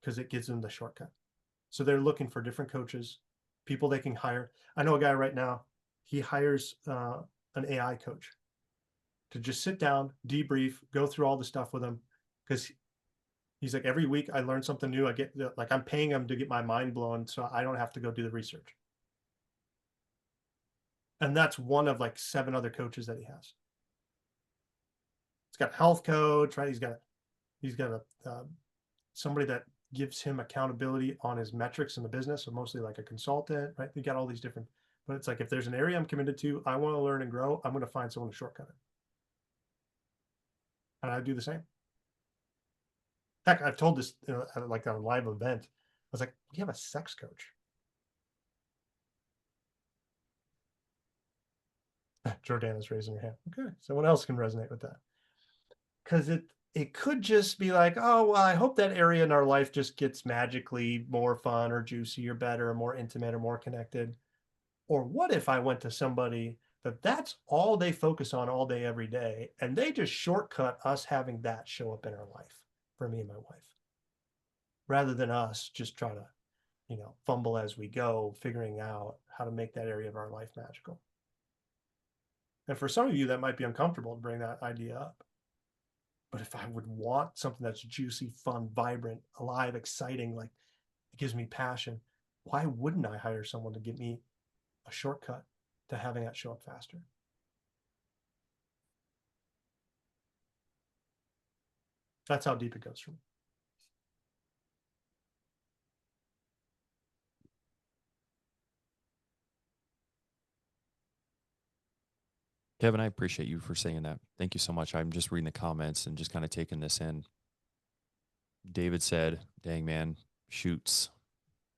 [SPEAKER 4] because it gives them the shortcut. So they're looking for different coaches, people they can hire. I know a guy right now, he hires an AI coach to just sit down, debrief, go through all the stuff with him. Because he's like, every week I learn something new. I get like, I'm paying him to get my mind blown so I don't have to go do the research. And that's one of like 7 other coaches that he has. He's got a health coach, right? He's got a somebody that gives him accountability on his metrics in the business, so mostly like a consultant, right? You got all these different, but it's like, if there's an area I'm committed to, I want to learn and grow, I'm going to find someone to shortcut it. And I do the same. Heck, I've told this, at like a live event. I was like, we have a sex coach. Jordana's raising her hand. Okay, someone else can resonate with that. Because it could just be like, oh, well, I hope that area in our life just gets magically more fun or juicy or better or more intimate or more connected. Or what if I went to somebody that's all they focus on all day, every day, and they just shortcut us having that show up in our life for me and my wife, rather than us just try to, fumble as we go, figuring out how to make that area of our life magical. And for some of you, that might be uncomfortable to bring that idea up. But if I would want something that's juicy, fun, vibrant, alive, exciting, like it gives me passion, why wouldn't I hire someone to give me a shortcut to having that show up faster? That's how deep it goes for me.
[SPEAKER 1] Kevin, I appreciate you for saying that. Thank you so much. I'm just reading the comments and just kind of taking this in. David said, dang, man, shoots.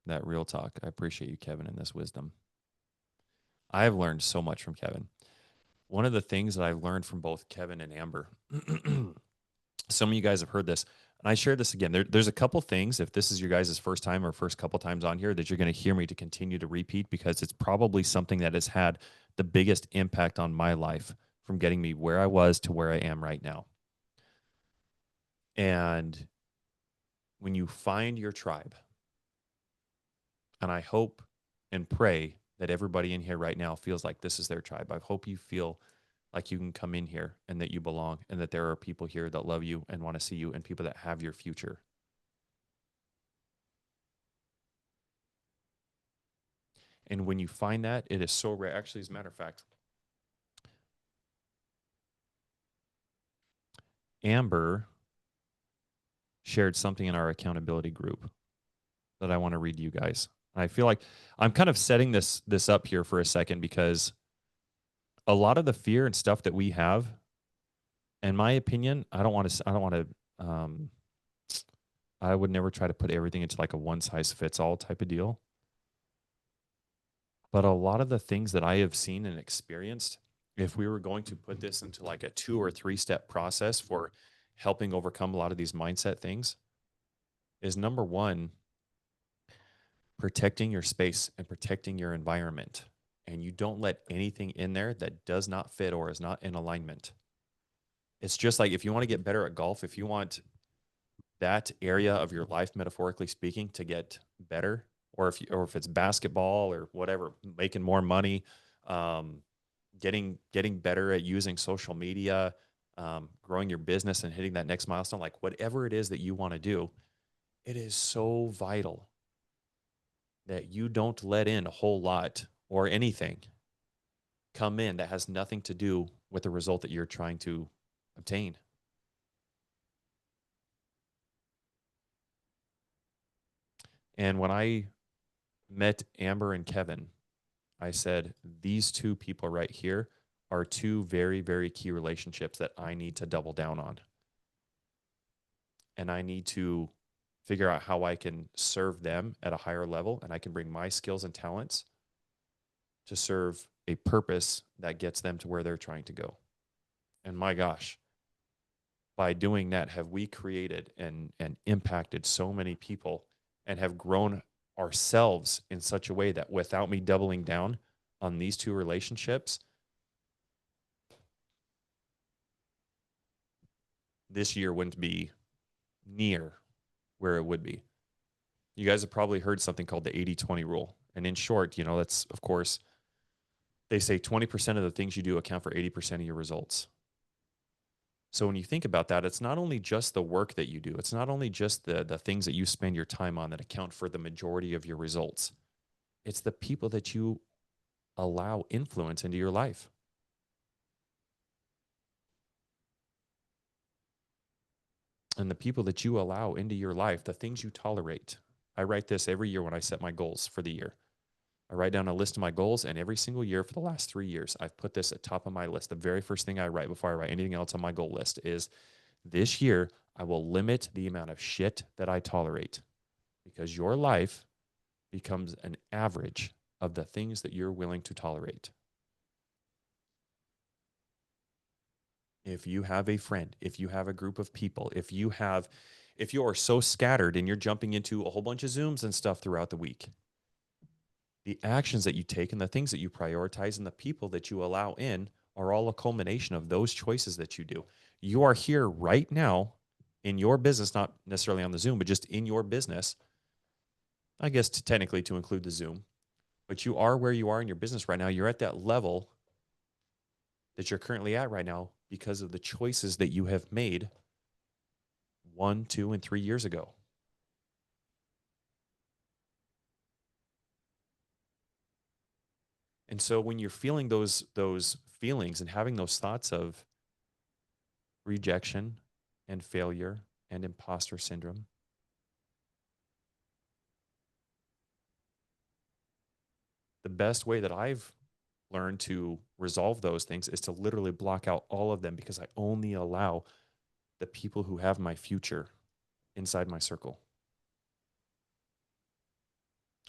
[SPEAKER 1] That real talk. I appreciate you, Kevin, and this wisdom. I have learned so much from Kevin. One of the things that I've learned from both Kevin and Amber, some of you guys have heard this, and I share this again. There's a couple things, if this is your guys' first time or first couple times on here, that you're going to hear me to continue to repeat, because it's probably something that has had the biggest impact on my life from getting me where I was to where I am right now. And when you find your tribe, and I hope and pray that everybody in here right now feels like this is their tribe. I hope you feel like you can come in here and that you belong, and that there are people here that love you and want to see you, and people that have your future. And when you find that, it is so rare. Actually, as a matter of fact, Amber shared something in our accountability group that I want to read to you guys. And I feel like I'm kind of setting this up here for a second, because a lot of the fear and stuff that we have, in my opinion, I would never try to put everything into like a one size fits all type of deal. But a lot of the things that I have seen and experienced, if we were going to put this into like a 2 or 3 step process for helping overcome a lot of these mindset things, is number 1, protecting your space and protecting your environment. And you don't let anything in there that does not fit or is not in alignment. It's just like, if you want to get better at golf, if you want that area of your life, metaphorically speaking, to get better, or if it's basketball or whatever, making more money, getting better at using social media, growing your business and hitting that next milestone, like whatever it is that you want to do, it is so vital that you don't let in a whole lot or anything come in that has nothing to do with the result that you're trying to obtain. And when I met Amber and Kevin, I said, these 2 people right here are 2 very, very key relationships that I need to double down on. And I need to figure out how I can serve them at a higher level, and I can bring my skills and talents to serve a purpose that gets them to where they're trying to go. And my gosh, by doing that, have we created and impacted so many people, and have grown ourselves in such a way that without me doubling down on these 2 relationships, this year wouldn't be near where it would be. You guys have probably heard something called the 80-20 rule. And in short, you know, that's, of course, they say 20% of the things you do account for 80% of your results. So when you think about that, it's not only just the work that you do, it's not only just the things that you spend your time on that account for the majority of your results. It's the people that you allow influence into your life. And the people that you allow into your life, the things you tolerate. I write this every year when I set my goals for the year. I write down a list of my goals, and every single year for the last 3 years, I've put this at top of my list. The very first thing I write before I write anything else on my goal list is, this year, I will limit the amount of shit that I tolerate, because your life becomes an average of the things that you're willing to tolerate. If you have a friend, if you have a group of people, if you are so scattered and you're jumping into a whole bunch of Zooms and stuff throughout the week, the actions that you take and the things that you prioritize and the people that you allow in are all a culmination of those choices that you do. You are here right now in your business, not necessarily on the Zoom, but just in your business. I guess technically to include the Zoom, but you are where you are in your business right now. You're at that level that you're currently at right now because of the choices that you have made 1, 2, and 3 years ago. And so when you're feeling those feelings and having those thoughts of rejection and failure and imposter syndrome, the best way that I've learned to resolve those things is to literally block out all of them, because I only allow the people who have my future inside my circle.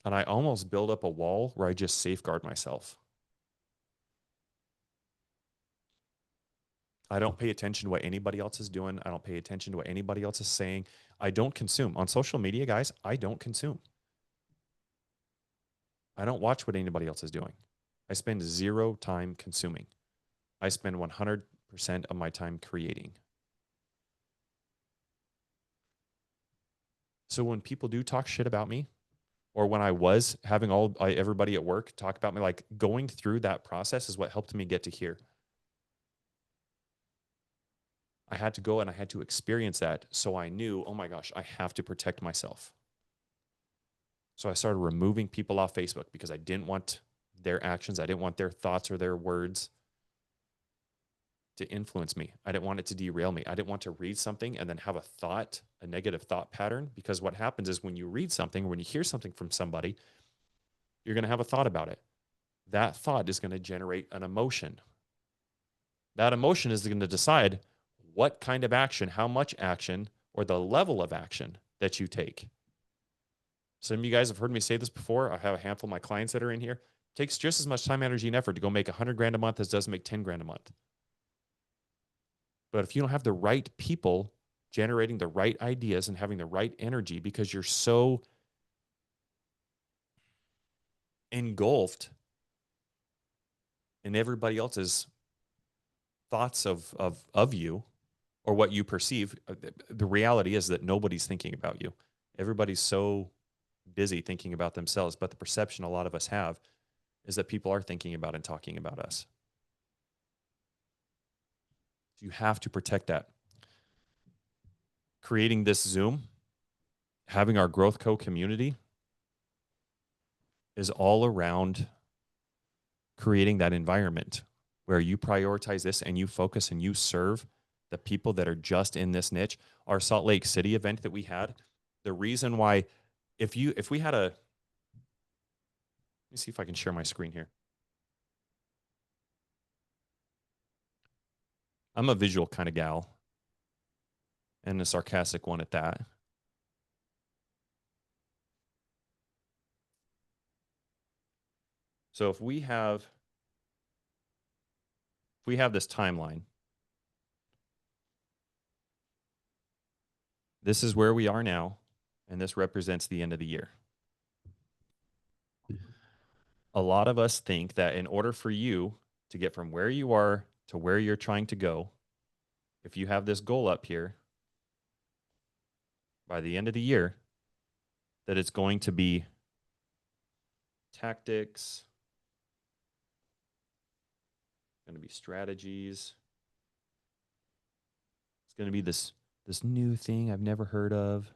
[SPEAKER 1] And I almost build up a wall where I just safeguard myself. I don't pay attention to what anybody else is doing. I don't pay attention to what anybody else is saying. I don't consume. On social media, guys, I don't consume. I don't watch what anybody else is doing. I spend 0 time consuming. I spend 100% of my time creating. So when people do talk shit about me, or when I was having everybody at work talk about me, like, going through that process is what helped me get to here. I had to go and I had to experience that. So I knew, oh my gosh, I have to protect myself. So I started removing people off Facebook because I didn't want their actions. I didn't want their thoughts or their words to influence me. I didn't want it to derail me. I didn't want to read something and then have a negative thought pattern, because what happens is when you read something, when you hear something from somebody, you're going to have a thought about it. That thought is going to generate an emotion. That emotion is going to decide what kind of action, how much action, or the level of action that you take. Some of you guys have heard me say this before. I have a handful of my clients that are in here. It takes just as much time, energy, and effort to go make 100 grand a month as it does make 10 grand a month. But if you don't have the right people generating the right ideas and having the right energy, because you're so engulfed in everybody else's thoughts of you or what you perceive, the reality is that nobody's thinking about you. Everybody's so busy thinking about themselves, but the perception a lot of us have is that people are thinking about and talking about us. You have to protect that. Creating this Zoom, having our Growth Co community is all around creating that environment where you prioritize this and you focus and you serve the people that are just in this niche. Our Salt Lake City event that we had, the reason why, if we had let me see if I can share my screen here. I'm a visual kind of gal, and a sarcastic one at that. So if we have this timeline, this is where we are now, and this represents the end of the year. A lot of us think that in order for you to get from where you are to where you're trying to go, if you have this goal up here by the end of the year, that it's going to be tactics, going to be strategies. It's going to be this new thing I've never heard of.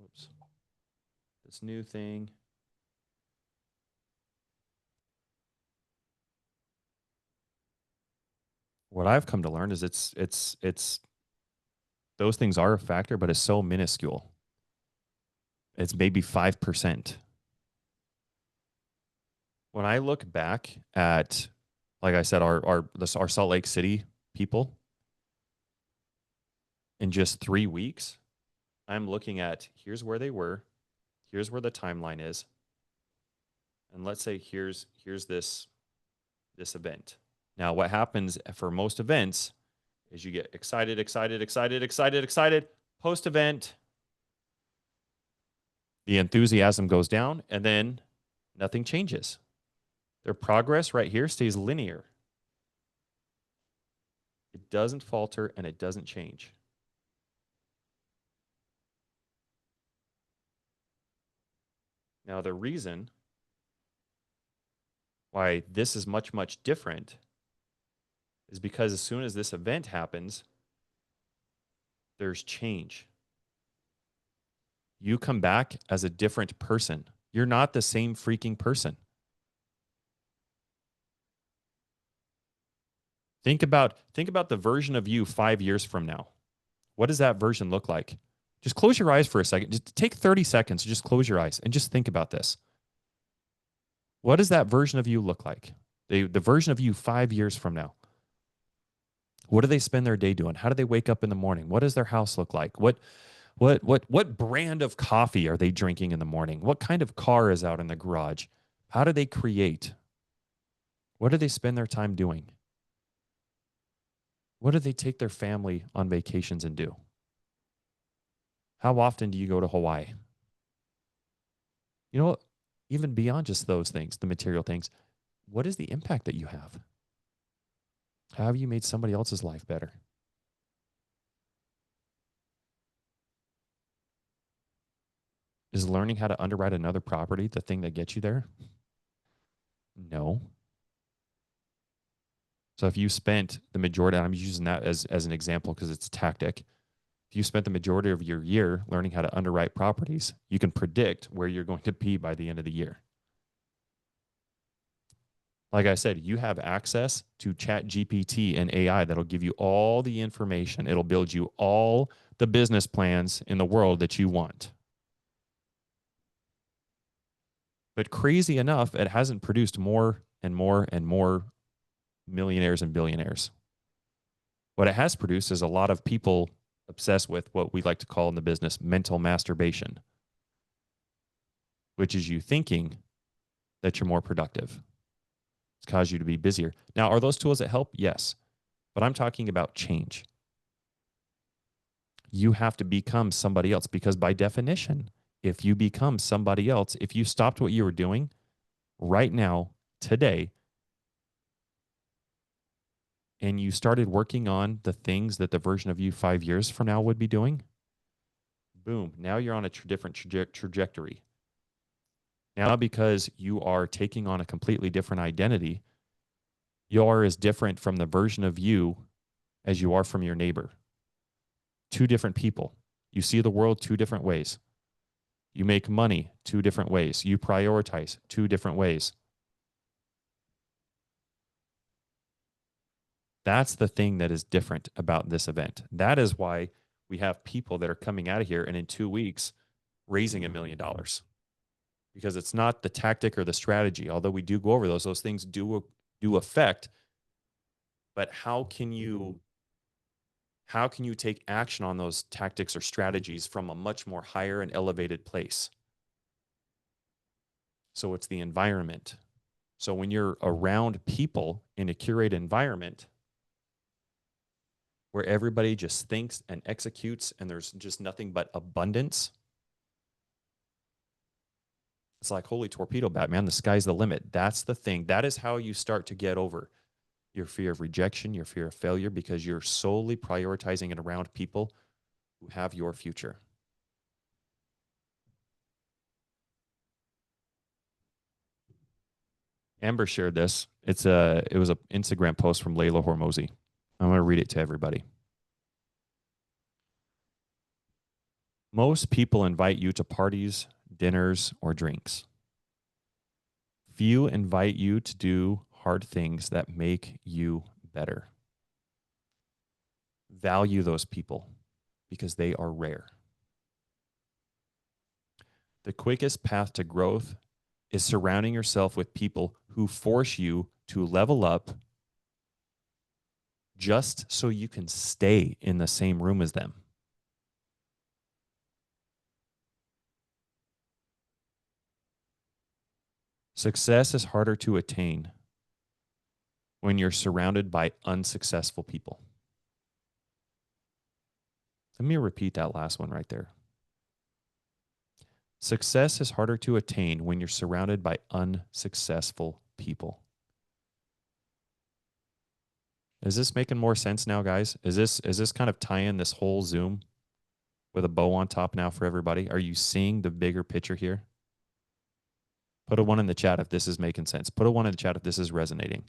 [SPEAKER 1] Oops. This new thing. What I've come to learn is it's those things are a factor, but it's so minuscule. It's maybe 5%. When I look back at, like I said, our Salt Lake City people, in just 3 weeks, I'm looking at here's where they were, here's where the timeline is, and let's say here's this event. Now, what happens for most events is you get excited. Post event, the enthusiasm goes down, and then nothing changes. Their progress right here stays linear. It doesn't falter and it doesn't change. Now, the reason why this is much, much different is because as soon as this event happens, there's change. You come back as a different person. You're not the same freaking person. Think about the version of you 5 years from now. What does that version look like? Just close your eyes for a second. Just take 30 seconds. Just close your eyes and just think about this. What does that version of you look like? The version of you 5 years from now. What do they spend their day doing? How do they wake up in the morning? What does their house look like? What brand of coffee are they drinking in the morning? What kind of car is out in the garage? How do they create? What do they spend their time doing? What do they take their family on vacations and do? How often do you go to Hawaii? You know what? Even beyond just those things, the material things, what is the impact that you have? How have you made somebody else's life better? Is learning how to underwrite another property the thing that gets you there? No. So if you spent the majority, and I'm using that as an example because it's a tactic. If you spent the majority of your year learning how to underwrite properties, you can predict where you're going to be by the end of the year. Like I said, you have access to ChatGPT and AI that'll give you all the information. It'll build you all the business plans in the world that you want. But crazy enough, it hasn't produced more and more and more millionaires and billionaires. What it has produced is a lot of people obsessed with what we like to call in the business mental masturbation, which is you thinking that you're more productive. It's caused you to be busier. Now, are those tools that help? Yes. But I'm talking about change. You have to become somebody else because by definition, if you become somebody else, if you stopped what you were doing right now, today, and you started working on the things that the version of you 5 years from now would be doing, boom, now you're on a different trajectory. Now, because you are taking on a completely different identity, you are as different from the version of you as you are from your neighbor. Two different people. You see the world two different ways. You make money two different ways. You prioritize two different ways. That's the thing that is different about this event. That is why we have people that are coming out of here and in 2 weeks raising $1 million. Because it's not the tactic or the strategy, although we do go over those things do affect. But how can you take action on those tactics or strategies from a much more higher and elevated place? So it's the environment. So when you're around people in a curated environment where everybody just thinks and executes and there's just nothing but abundance, it's like, holy torpedo bat, man, the sky's the limit. That's the thing. That is how you start to get over your fear of rejection, your fear of failure, because you're solely prioritizing it around people who have your future. Amber shared this. It was an Instagram post from Layla Hormozy. I'm going to read it to everybody. Most people invite you to parties, dinners, or drinks. Few invite you to do hard things that make you better. Value those people because they are rare. The quickest path to growth is surrounding yourself with people who force you to level up just so you can stay in the same room as them. Success is harder to attain when you're surrounded by unsuccessful people. Let me repeat that last one right there. Success is harder to attain when you're surrounded by unsuccessful people. Is this making more sense now, guys? Is this kind of tying this whole Zoom with a bow on top now for everybody? Are you seeing the bigger picture here? Put a 1 in the chat if this is making sense. Put a 1 in the chat if this is resonating.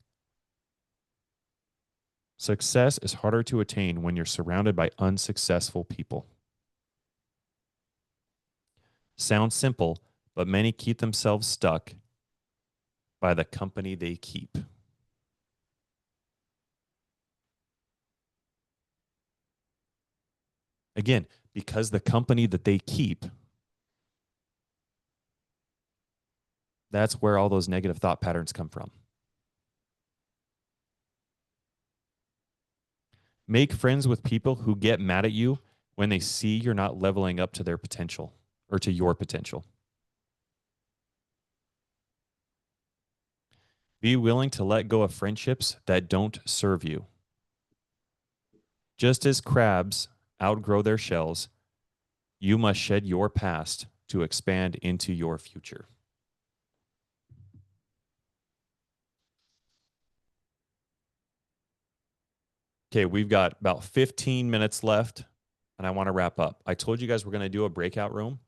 [SPEAKER 1] Success is harder to attain when you're surrounded by unsuccessful people. Sounds simple, but many keep themselves stuck by the company they keep. Again, because the company that they keep, that's where all those negative thought patterns come from. Make friends with people who get mad at you when they see you're not leveling up to their potential or to your potential. Be willing to let go of friendships that don't serve you. Just as crabs outgrow their shells, you must shed your past to expand into your future. Okay, we've got about 15 minutes left, and I want to wrap up. I told you guys we're going to do a breakout room.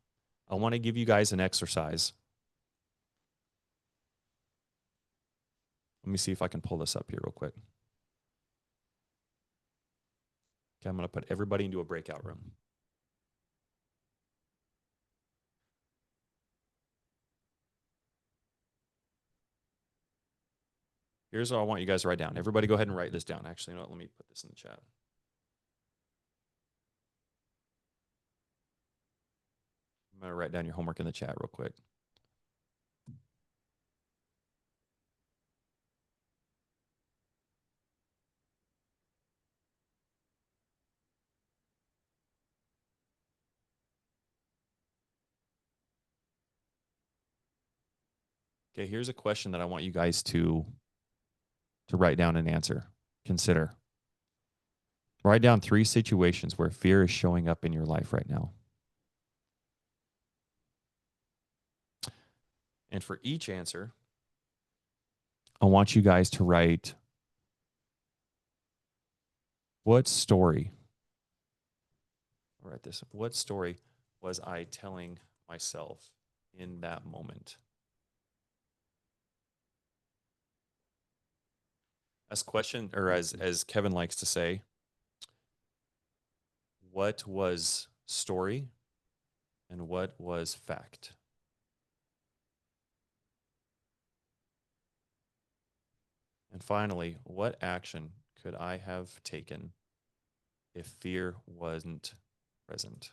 [SPEAKER 1] I want to give you guys an exercise. Let me see if I can pull this up here real quick. Okay, I'm going to put everybody into a breakout room. Here's what I want you guys to write down. Everybody go ahead and write this down. Actually, you know what? Let me put this in the chat. I'm going to write down your homework in the chat real quick. Okay, here's a question that I want you guys to write down and answer. Consider. Write down 3 situations where fear is showing up in your life right now. And for each answer, I want you guys to write what story. I'll write this. What story was I telling myself in that moment? As Kevin likes to say, what was story and what was fact? And finally, what action could I have taken if fear wasn't present?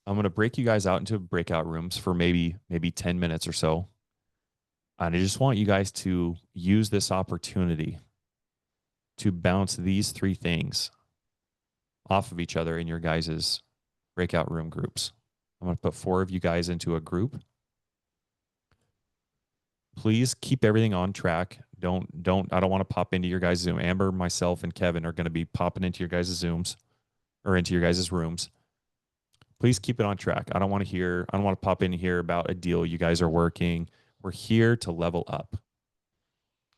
[SPEAKER 1] I'm going to break you guys out into breakout rooms for maybe 10 minutes or so. And I just want you guys to use this opportunity to bounce these 3 things off of each other in your guys' breakout room groups. I'm going to put 4 of you guys into a group. Please keep everything on track. I don't want to pop into your guys' Zoom. Amber, myself, and Kevin are going to be popping into your guys' Zooms or into your guys' rooms. Please keep it on track. I don't want to pop in here about a deal you guys are working. We're here to level up.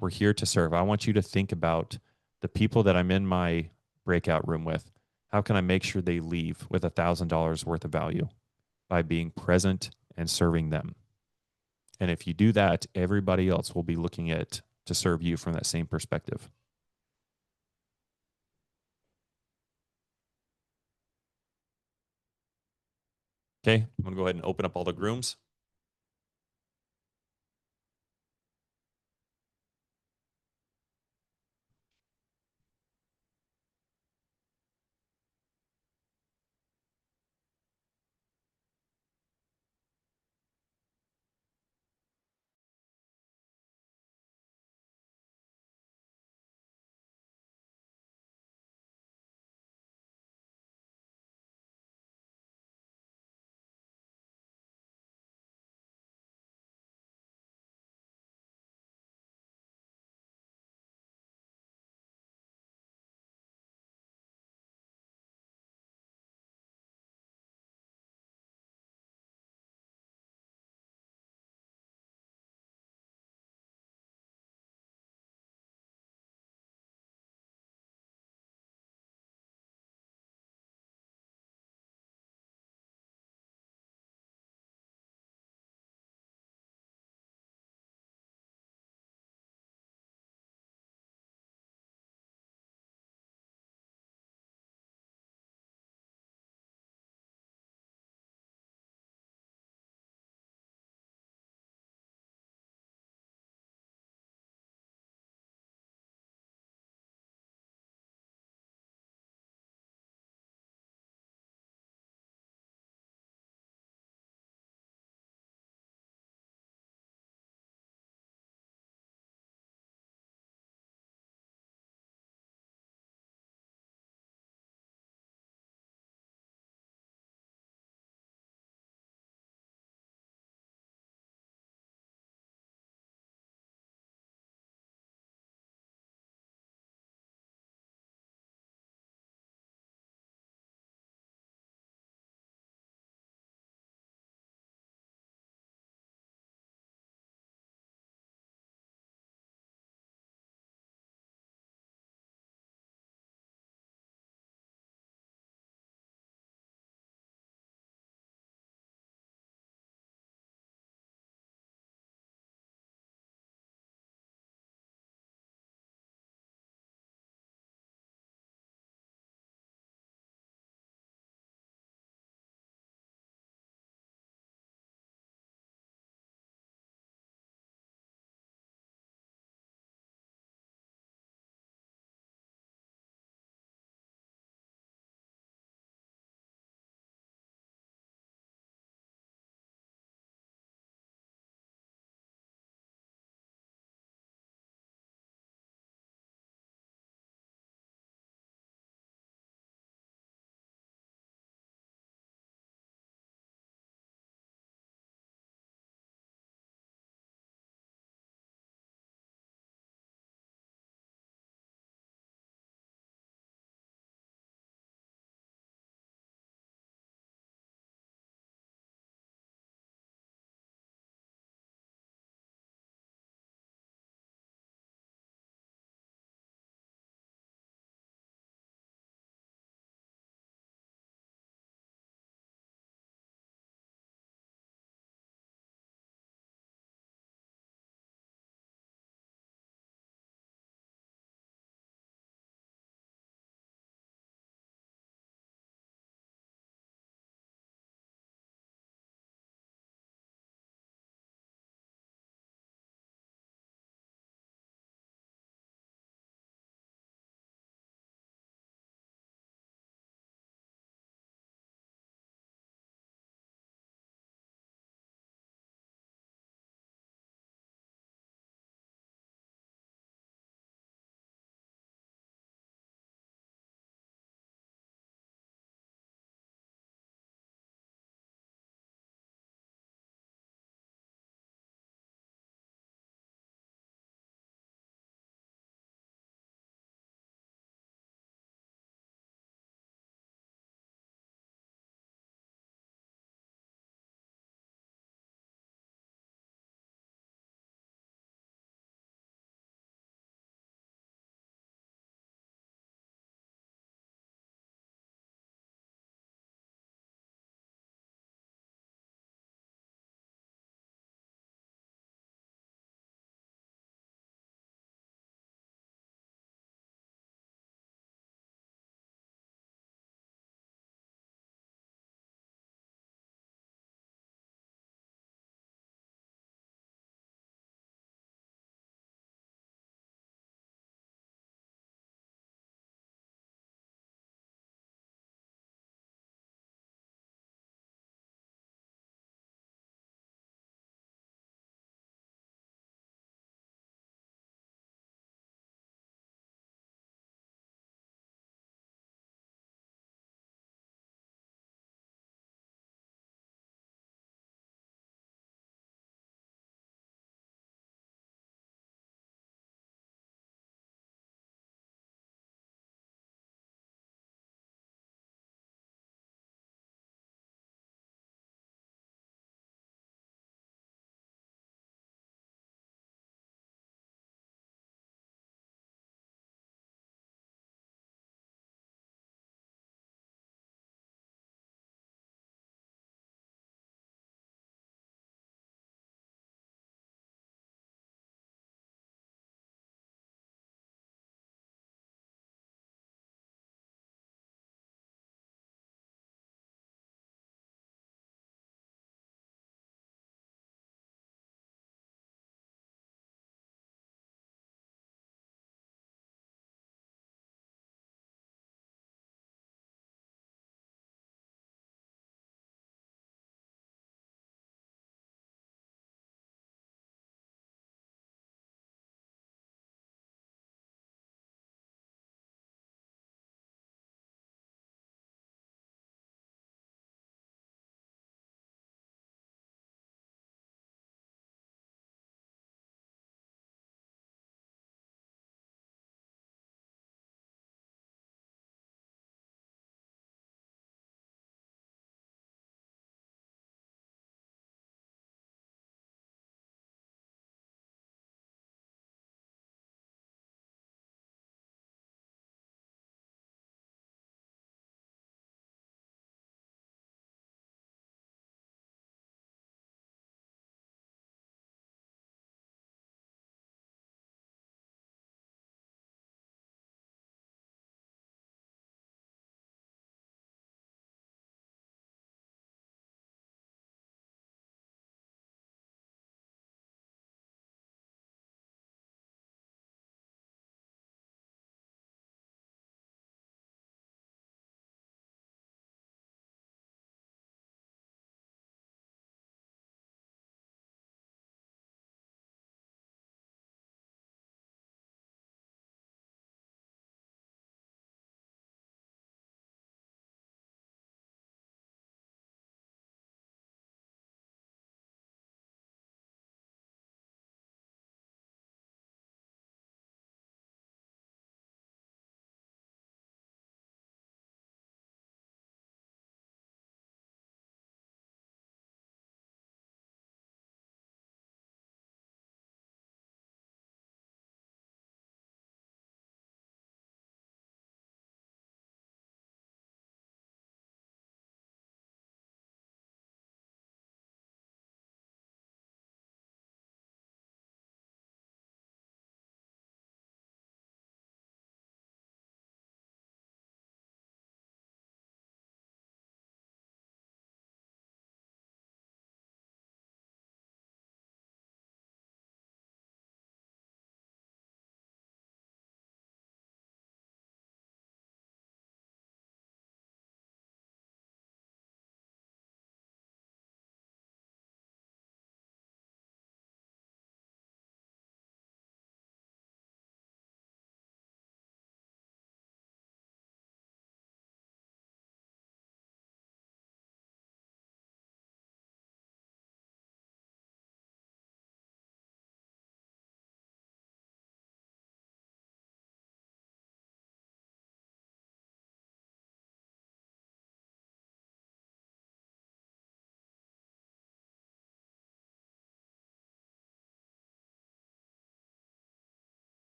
[SPEAKER 1] We're here to serve. I want you to think about the people that I'm in my breakout room with. How can I make sure they leave with $1,000 worth of value? By being present and serving them. And if you do that, everybody else will be looking at to serve you from that same perspective. Okay, I'm going to go ahead and open up all the rooms.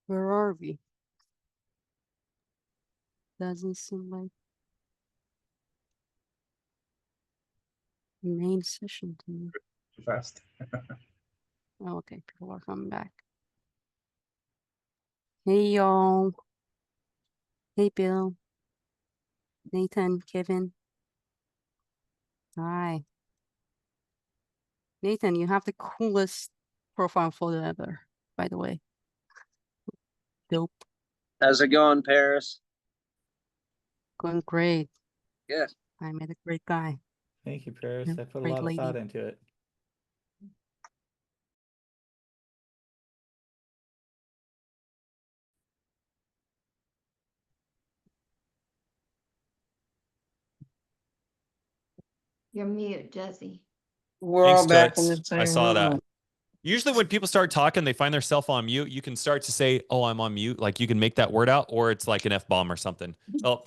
[SPEAKER 3] Where are we? Doesn't seem like main session to me.
[SPEAKER 7] Too fast.
[SPEAKER 3] Oh, okay, people are coming back. Hey y'all. Hey Bill. Nathan, Kevin. Hi. Nathan, you have the coolest profile photo ever, by the way. Dope.
[SPEAKER 8] How's it going, Paris?
[SPEAKER 3] Going great.
[SPEAKER 8] Good.
[SPEAKER 3] I met a great guy.
[SPEAKER 7] Thank you, Paris.
[SPEAKER 3] Yeah,
[SPEAKER 7] I put a
[SPEAKER 3] great
[SPEAKER 7] lot of thought
[SPEAKER 3] lady.
[SPEAKER 7] into it.
[SPEAKER 6] You're mute, Jesse.
[SPEAKER 8] We're
[SPEAKER 1] Thanks,
[SPEAKER 8] all back in the
[SPEAKER 1] Toots.
[SPEAKER 8] same
[SPEAKER 1] I saw that.
[SPEAKER 8] room.
[SPEAKER 1] Usually when people start talking, they find themselves on mute. You can start to say, oh, I'm on mute. Like you can make that word out, or it's like an F-bomb or something. Oh,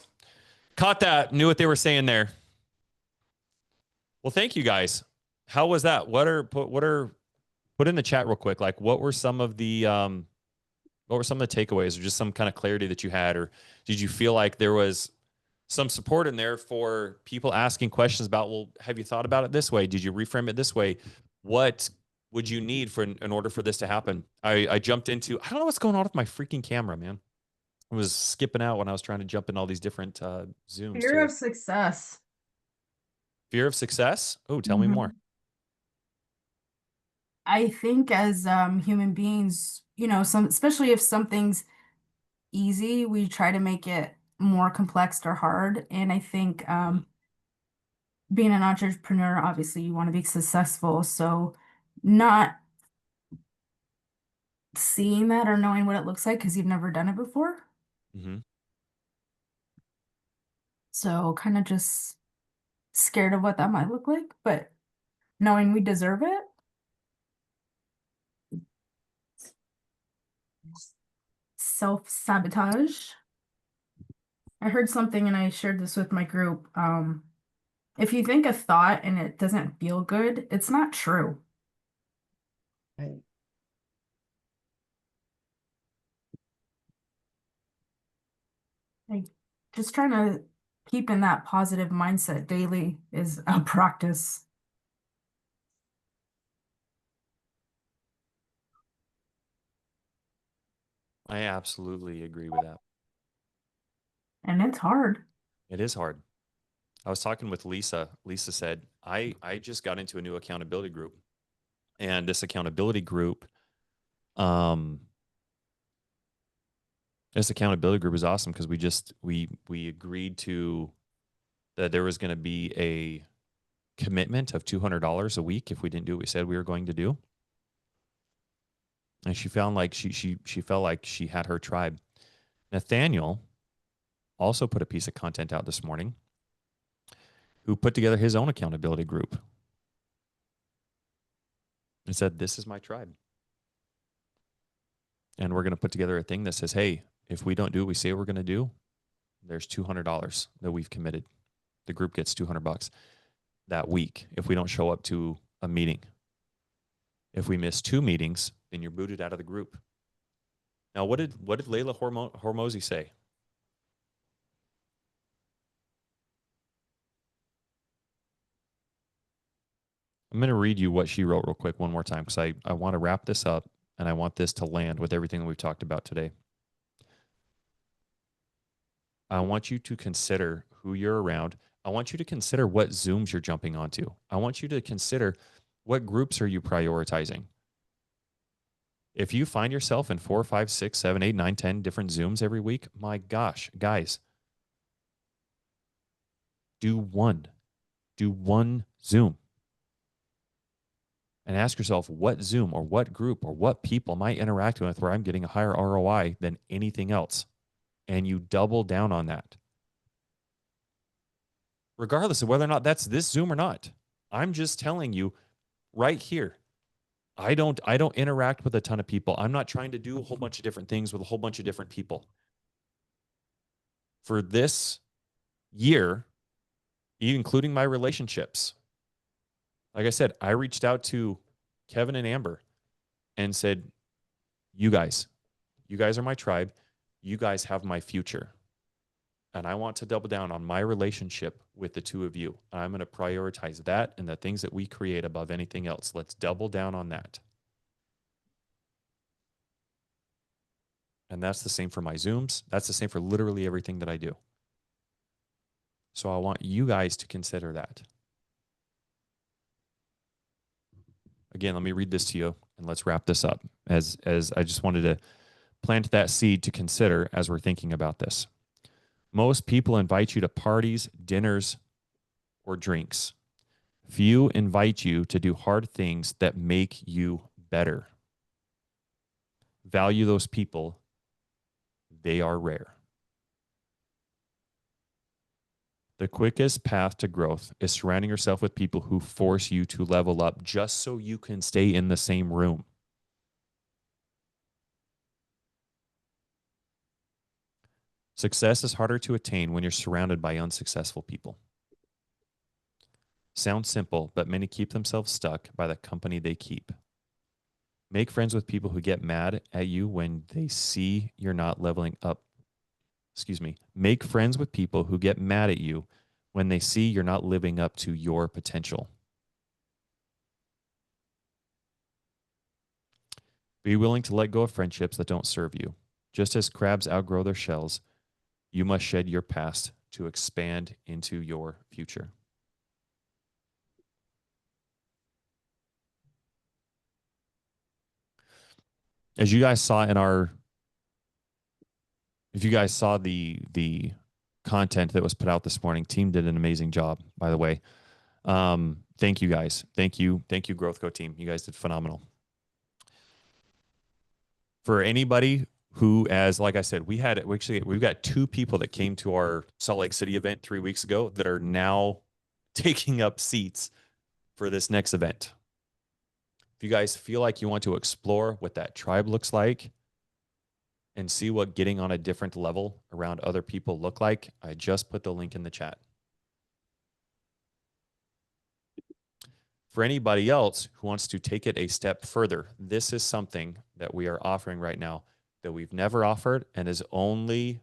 [SPEAKER 1] caught that. Knew what they were saying there. Well, thank you guys. How was that? Put in the chat real quick. Like what were some of the takeaways or just some kind of clarity that you had? Or did you feel like there was some support in there for people asking questions about, well, have you thought about it this way? Did you reframe it this way? What would you need in order for this to happen? I jumped into, I don't know what's going on with my freaking camera, man. It was skipping out when I was trying to jump in all these different Zooms
[SPEAKER 5] Fear
[SPEAKER 1] too.
[SPEAKER 5] of success.
[SPEAKER 1] Fear of success? Oh, tell me
[SPEAKER 5] Mhm.
[SPEAKER 1] more.
[SPEAKER 5] I think as human beings, especially if something's easy, we try to make it more complex or hard. And I think being an entrepreneur, obviously you want to be successful. So not seeing that or knowing what it looks like because you've never done it before.
[SPEAKER 1] Mm-hmm.
[SPEAKER 5] So kind of just scared of what that might look like, but knowing we deserve it. Self-sabotage. I heard something and I shared this with my group. If you think a thought and it doesn't feel good, it's not true.
[SPEAKER 7] Right.
[SPEAKER 5] Like just trying to keep in that positive mindset daily is a practice.
[SPEAKER 1] I absolutely agree with that.
[SPEAKER 5] And it's hard.
[SPEAKER 1] It is hard. I was talking with Lisa. Lisa said, I just got into a new accountability group. And this accountability group, is awesome because we agreed to that there was going to be a commitment of $200 a week if we didn't do what we said we were going to do. And she found like she felt like she had her tribe. Nathaniel also put a piece of content out this morning who put together his own accountability group and said, this is my tribe. And we're going to put together a thing that says, hey, if we don't do what we say we're going to do, there's $200 that we've committed. The group gets $200 that week if we don't show up to a meeting. If we miss 2 meetings, then you're booted out of the group. Now, what did Layla Hormozy say? I'm going to read you what she wrote real quick one more time because I want to wrap this up and I want this to land with everything that we've talked about today. I want you to consider who you're around. I want you to consider what Zooms you're jumping onto. I want you to consider what groups are you prioritizing. If you find yourself in 4, 5, 6, 7, 8, 9, 10 different Zooms every week, my gosh, guys, do one Zoom and ask yourself what Zoom or what group or what people am I interacting with where I'm getting a higher ROI than anything else. And you double down on that. Regardless of whether or not that's this Zoom or not. I'm just telling you right here. I don't interact with a ton of people. I'm not trying to do a whole bunch of different things with a whole bunch of different people. For this year, including my relationships, like I said, I reached out to Kevin and Amber and said, you guys, You guys are my tribe. You guys have my future. And I want to double down on my relationship with the two of you. I'm going to prioritize that and the things that we create above anything else. Let's double down on that. And that's the same for my Zooms. That's the same for literally everything that I do. So I want you guys to consider that. Again, let me read this to you and let's wrap this up as I just wanted to plant that seed to consider as we're thinking about this. Most people invite you to parties, dinners, or drinks. Few invite you to do hard things that make you better. Value those people. They are rare. The quickest path to growth is surrounding yourself with people who force you to level up just so you can stay in the same room. Success is harder to attain when you're surrounded by unsuccessful people. Sounds simple, but many keep themselves stuck by the company they keep. Make friends with people who get mad at you when they see you're not leveling up. Make friends with people who get mad at you when they see you're not living up to your potential. Be willing to let go of friendships that don't serve you. Just as crabs outgrow their shells, you must shed your past to expand into your future. As you guys saw in our, if you guys saw the content that was put out this morning, team did an amazing job, by the way. Thank you guys. Thank you, Growth Co team. You guys did phenomenal. For anybody who, as like I said, we've got 2 people that came to our Salt Lake City event 3 weeks ago that are now taking up seats for this next event. If you guys feel like you want to explore what that tribe looks like and see what getting on a different level around other people look like, I just put the link in the chat. For anybody else who wants to take it a step further, this is something that we are offering right now that we've never offered and is only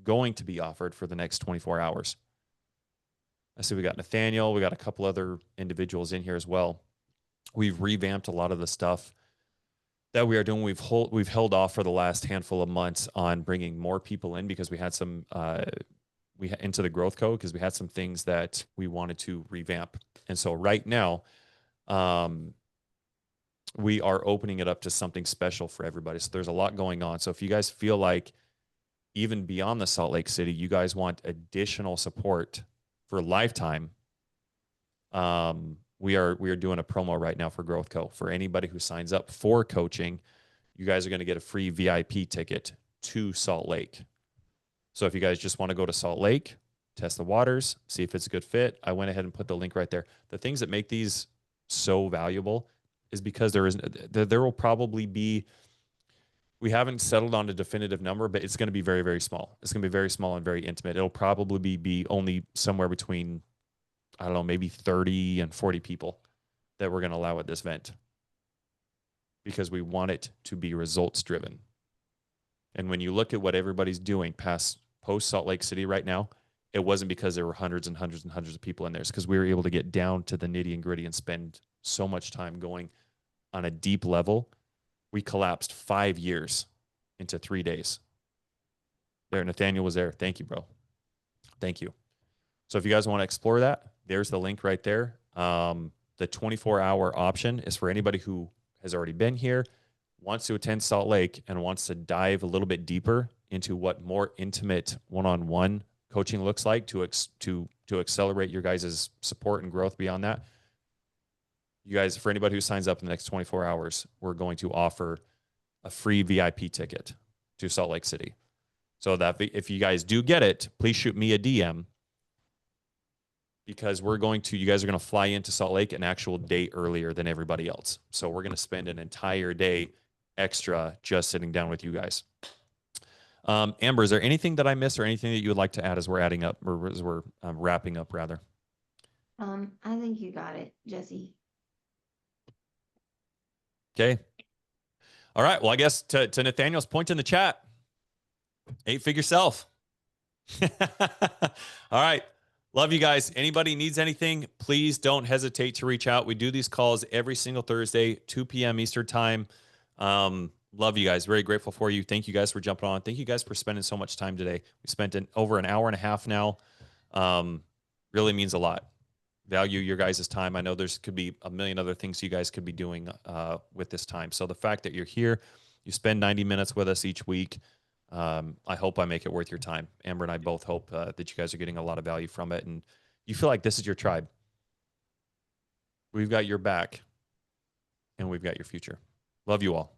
[SPEAKER 1] going to be offered for the next 24 hours. I see we got Nathaniel, we got a couple other individuals in here as well. We've revamped a lot of the stuff that we are doing. We've held off for the last handful of months on bringing more people in because we had some into the Growth Code because we had some things that we wanted to revamp. And so right now, we are opening it up to something special for everybody. So there's a lot going on. So if you guys feel like even beyond the Salt Lake City, you guys want additional support for lifetime, we are doing a promo right now for Growth Co. For anybody who signs up for coaching, you guys are going to get a free VIP ticket to Salt Lake. So if you guys just want to go to Salt Lake, test the waters, see if it's a good fit, I went ahead and put the link right there. The things that make these so valuable is because there will probably be, we haven't settled on a definitive number, but it's going to be very, very small. It's going to be very small and very intimate. It'll probably be only somewhere between, I don't know, maybe 30 and 40 people that we're going to allow at this event because we want it to be results driven. And when you look at what everybody's doing post Salt Lake City right now, it wasn't because there were hundreds and hundreds and hundreds of people in there. It's because we were able to get down to the nitty and gritty and spend so much time going on a deep level. We collapsed 5 years into 3 days. There, Nathaniel was there. Thank you, bro. Thank you. So if you guys want to explore that, there's the link right there. The 24-hour option is for anybody who has already been here, wants to attend Salt Lake, and wants to dive a little bit deeper into what more intimate one-on-one coaching looks like to accelerate your guys' support and growth beyond that. You guys, for anybody who signs up in the next 24 hours, we're going to offer a free VIP ticket to Salt Lake City. So that if you guys do get it, please shoot me a DM because you guys are going to fly into Salt Lake an actual day earlier than everybody else. So we're going to spend an entire day extra just sitting down with you guys. Amber, is there anything that I missed or anything that you would like to add as we're adding up or as we're wrapping up rather?
[SPEAKER 6] I think you got it, Jesse.
[SPEAKER 1] Okay. All right. Well, I guess to Nathaniel's point in the chat, 8-figure self. All right. Love you guys. Anybody needs anything, please don't hesitate to reach out. We do these calls every single Thursday, 2 p.m. Eastern time. Love you guys. Very grateful for you. Thank you guys for jumping on. Thank you guys for spending so much time today. We spent over an hour and a half now. Really means a lot. Value your guys' time. I know there's could be a million other things you guys could be doing with this time. So the fact that you're here, you spend 90 minutes with us each week. I hope I make it worth your time. Amber and I both hope that you guys are getting a lot of value from it, and you feel like this is your tribe. We've got your back, and we've got your future. Love you all.